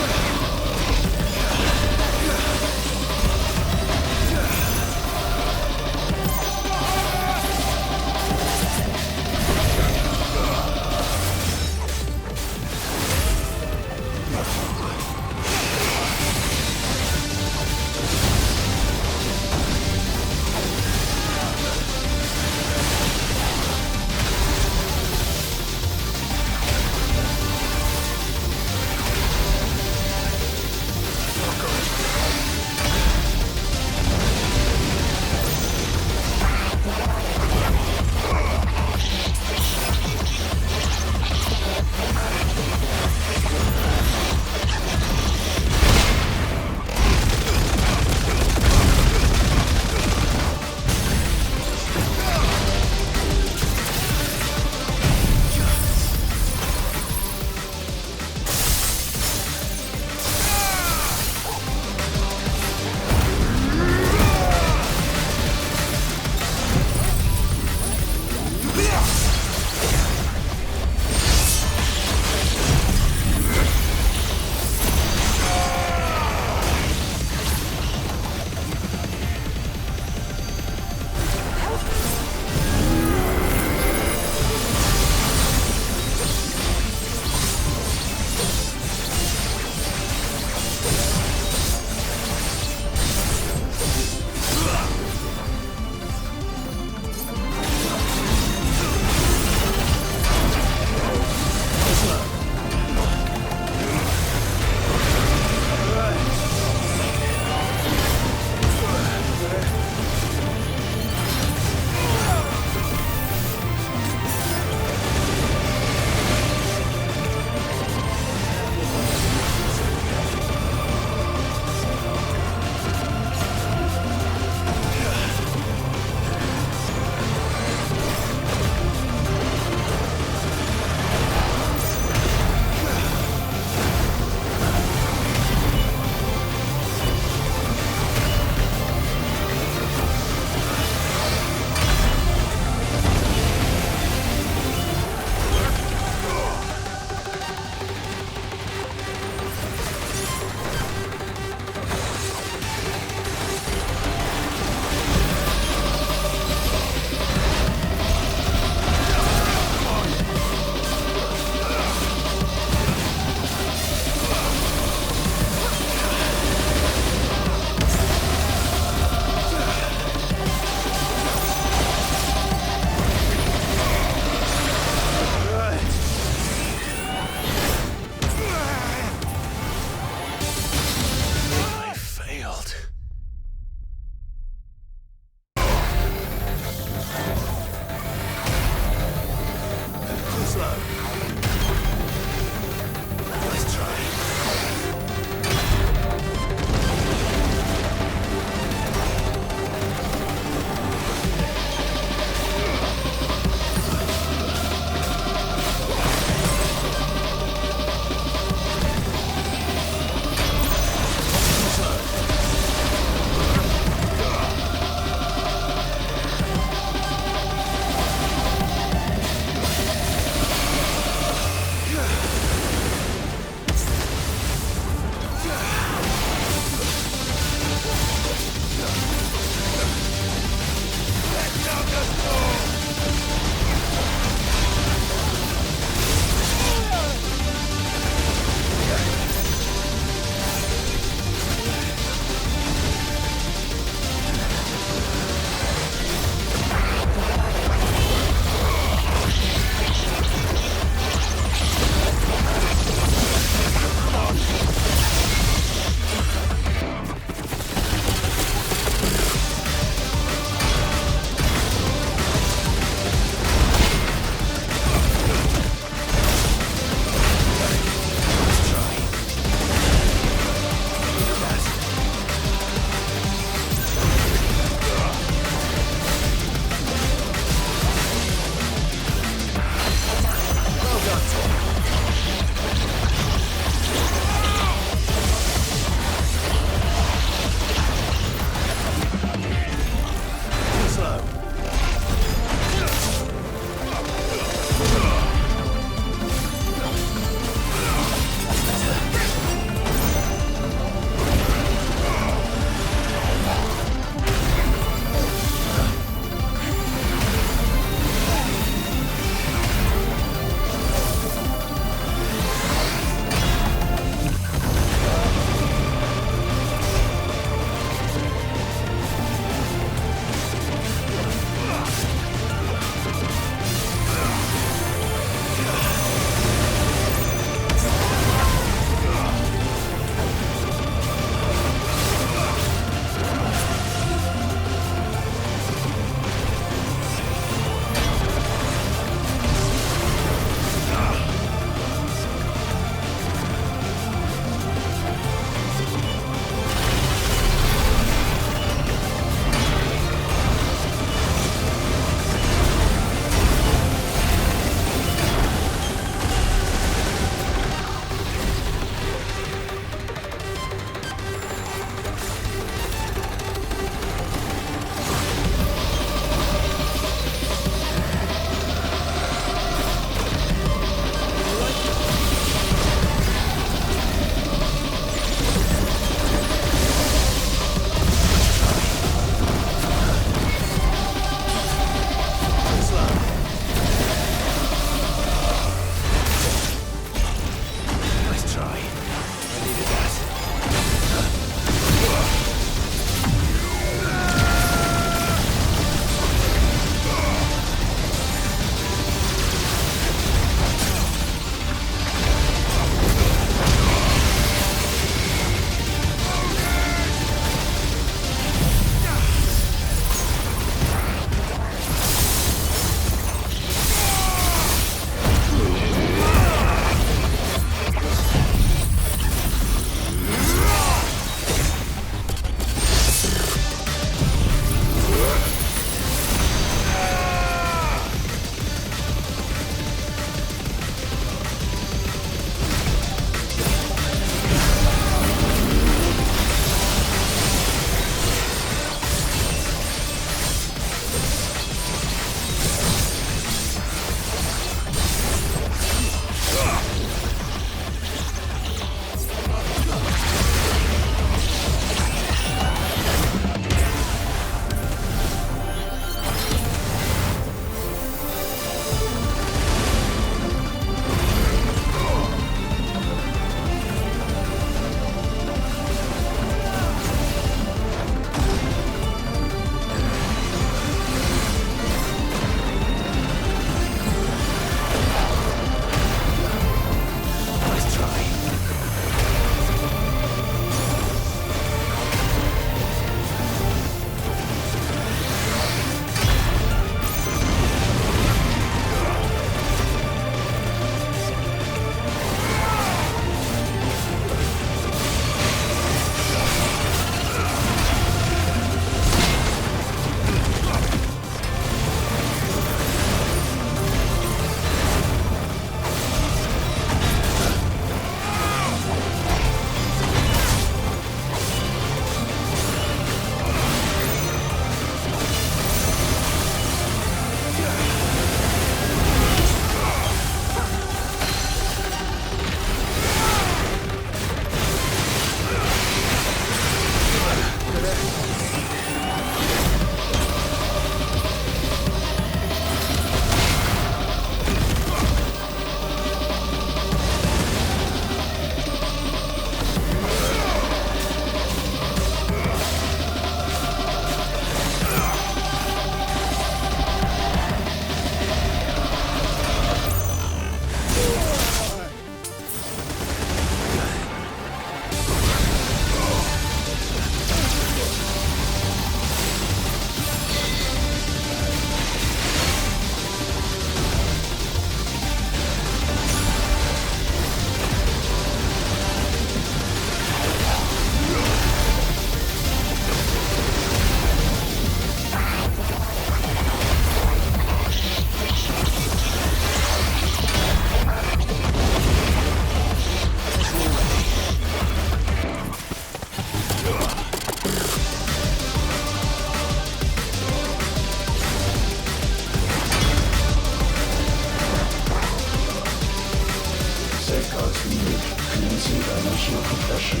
dimensional compression.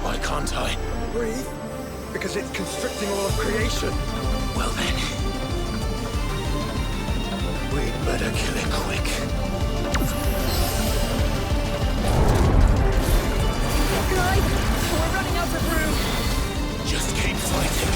Why can't I? Breathe, because it's constricting all of creation. Well then, we'd better kill it quick. Guys, we're running out of room. Just keep fighting.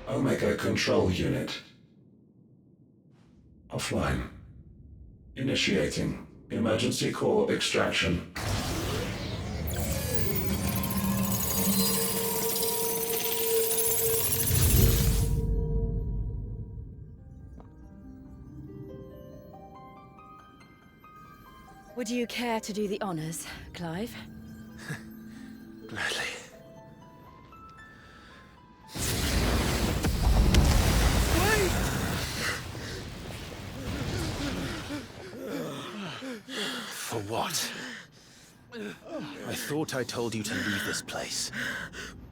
Omega Control Unit. Offline. Initiating emergency core extraction. Would you care to do the honors, Clive? Gladly. For what? I thought I told you to leave this place.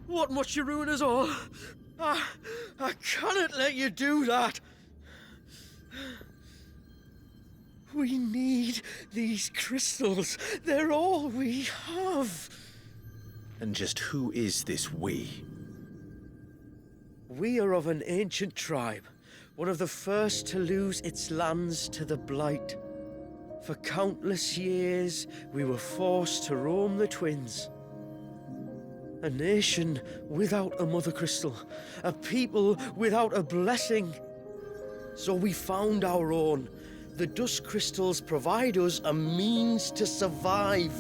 What must you ruin us all? I cannot let you do that. We need these crystals. They're all we have. And just who is this we? We are of an ancient tribe, one of the first to lose its lands to the Blight. For countless years, we were forced to roam the Twins. A nation without a mother crystal, a people without a blessing. So we found our own. The dust crystals provide us a means to survive.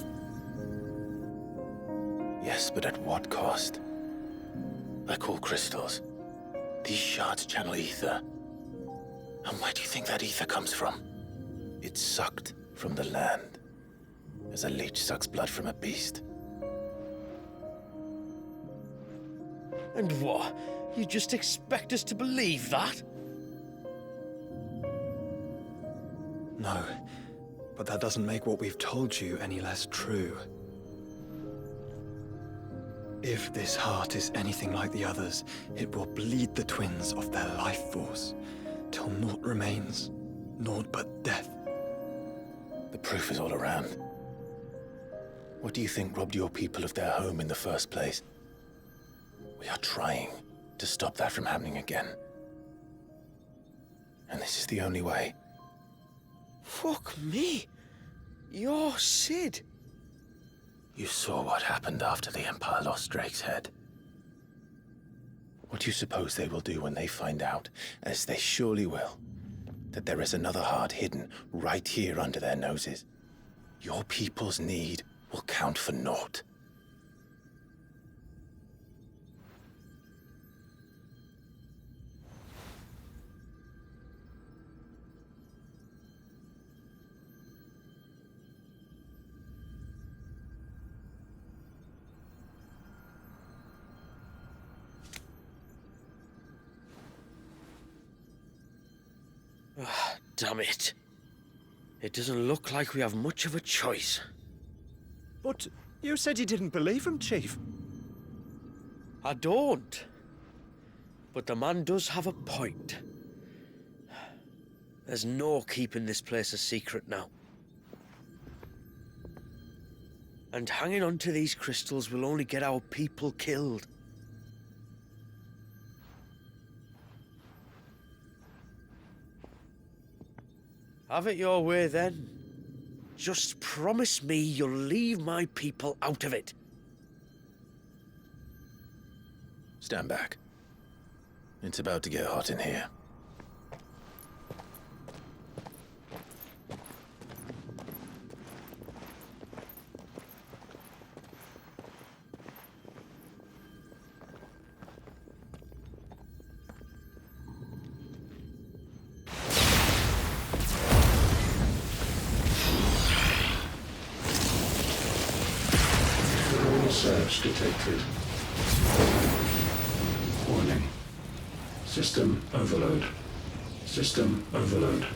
Yes, but at what cost? They're called crystals. These shards channel ether. And where do you think that ether comes from? It's sucked from the land, as a leech sucks blood from a beast. And what? You just expect us to believe that? No, but that doesn't make what we've told you any less true. If this heart is anything like the others, it will bleed the twins of their life force, till naught remains, naught but death. The proof is all around. What do you think robbed your people of their home in the first place? We are trying to stop that from happening again. And this is the only way. Fuck me. You're Sid. You saw what happened after the Empire lost Drake's head. What do you suppose they will do when they find out, as they surely will, that there is another heart hidden right here under their noses? Your people's need will count for naught. Damn it. It doesn't look like we have much of a choice. But you said you didn't believe him, Chief. I don't. But the man does have a point. There's no keeping this place a secret now. And hanging on to these crystals will only get our people killed. Have it your way then. Just promise me you'll leave my people out of it. Stand back. It's about to get hot in here. Search detected. Warning. System overload. System overload.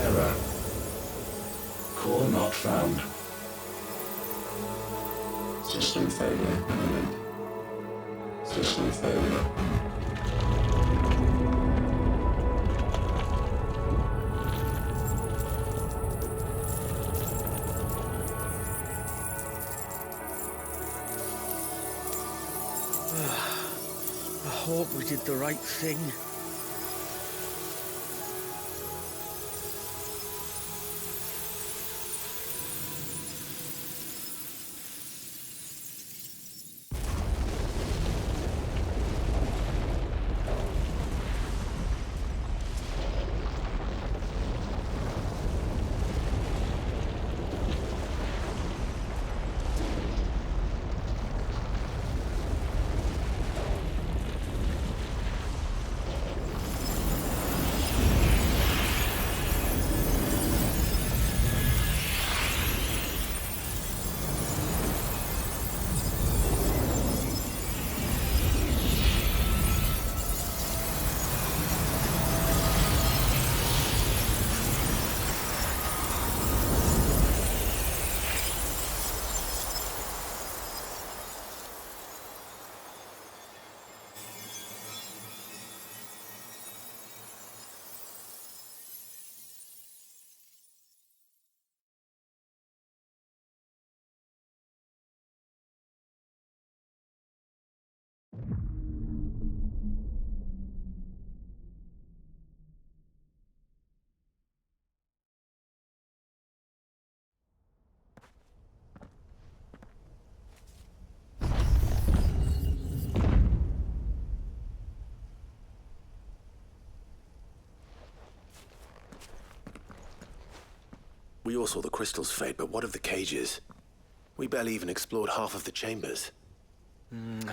Error. Core not found. System failure imminent. System failure. I hope we did the right thing. We all saw the crystals fade, but what of the cages? We barely even explored half of the chambers.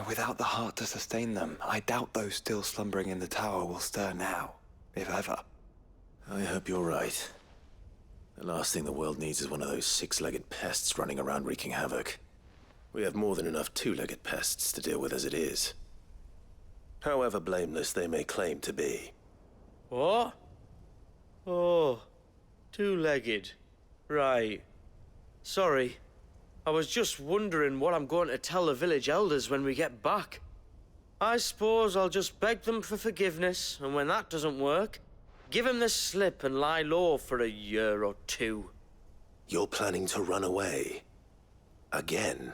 Without the heart to sustain them, I doubt those still slumbering in the tower will stir now, if ever. I hope you're right. The last thing the world needs is one of those six-legged pests running around wreaking havoc. We have more than enough two-legged pests to deal with as it is. However blameless they may claim to be. What? Oh, two-legged. Right. Sorry. I was just wondering what I'm going to tell the village elders when we get back. I suppose I'll just beg them for forgiveness, and when that doesn't work, give them the slip and lie low for a year or two. You're planning to run away? Again?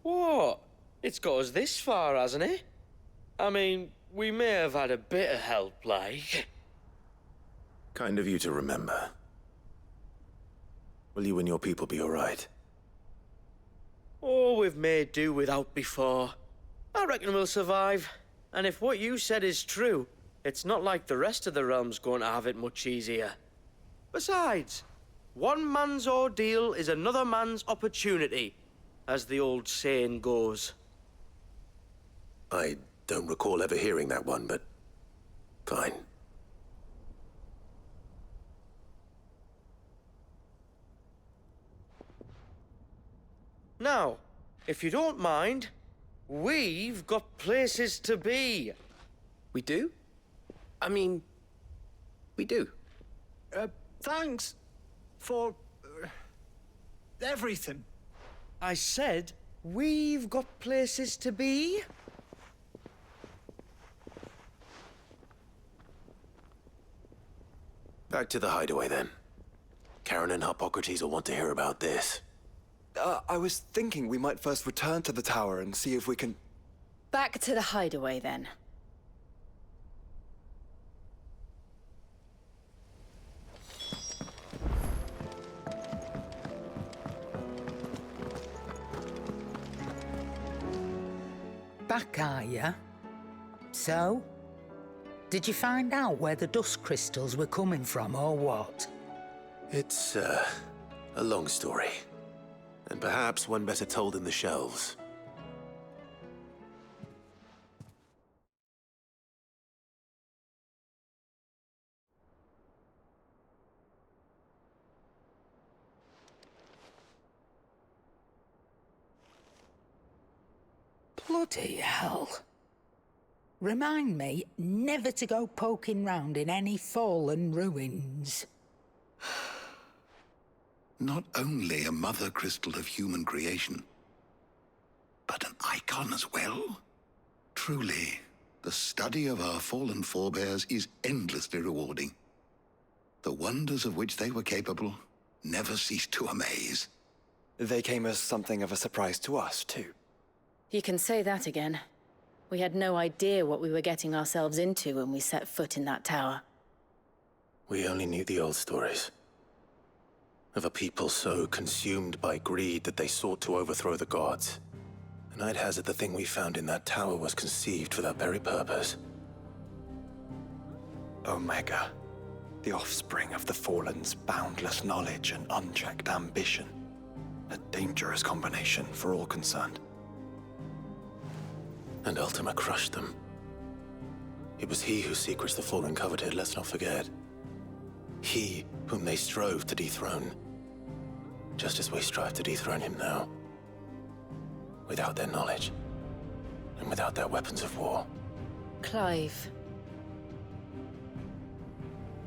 What? It's got us this far, hasn't it? I mean, we may have had a bit of help, like. Kind of you to remember. Will you and your people be all right? Oh, we've made do without before. I reckon we'll survive. And if what you said is true, it's not like the rest of the realm's going to have it much easier. Besides, one man's ordeal is another man's opportunity, as the old saying goes. I don't recall ever hearing that one, but fine. Now, if you don't mind, we've got places to be. We do? I mean, we do. Thanks for everything. I said, we've got places to be. Back to the hideaway, then. Karen and Hippocrates will want to hear about this. I was thinking we might first return to the tower and see if we can... Back to the hideaway, then. Back, are ya? So? Did you find out where the dust crystals were coming from, or what? It's, a long story. And perhaps one better told in the shelves. Bloody hell. Remind me never to go poking round in any fallen ruins. Not only a mother crystal of human creation, but an icon as well. Truly, the study of our fallen forebears is endlessly rewarding. The wonders of which they were capable never cease to amaze. They came as something of a surprise to us, too. You can say that again. We had no idea what we were getting ourselves into when we set foot in that tower. We only knew the old stories. Of a people so consumed by greed that they sought to overthrow the gods. And I'd hazard the thing we found in that tower was conceived for that very purpose. Omega, the offspring of the Fallen's boundless knowledge and unchecked ambition. A dangerous combination for all concerned. And Ultima crushed them. It was he whose secrets the Fallen coveted, let's not forget. He whom they strove to dethrone. Just as we strive to dethrone him now. Without their knowledge. And without their weapons of war. Clive.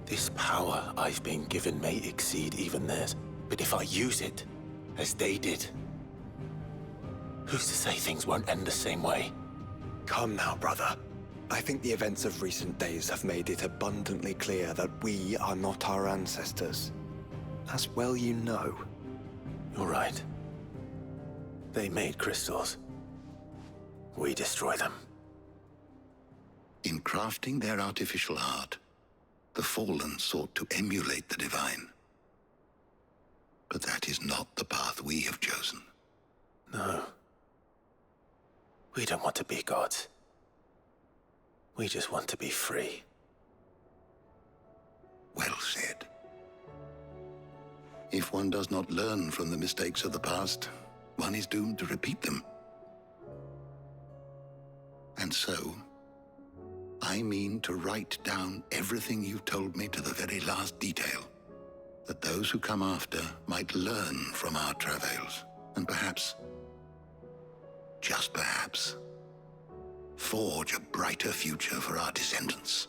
This power I've been given may exceed even theirs. But if I use it, as they did, who's to say things won't end the same way? Come now, brother. I think the events of recent days have made it abundantly clear that we are not our ancestors. As well you know. You're right. They made crystals. We destroy them. In crafting their artificial art, the Fallen sought to emulate the divine. But that is not the path we have chosen. No. We don't want to be gods. We just want to be free. Well said. If one does not learn from the mistakes of the past, one is doomed to repeat them. And so, I mean to write down everything you've told me to the very last detail, that those who come after might learn from our travails, and perhaps, just perhaps, forge a brighter future for our descendants.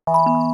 You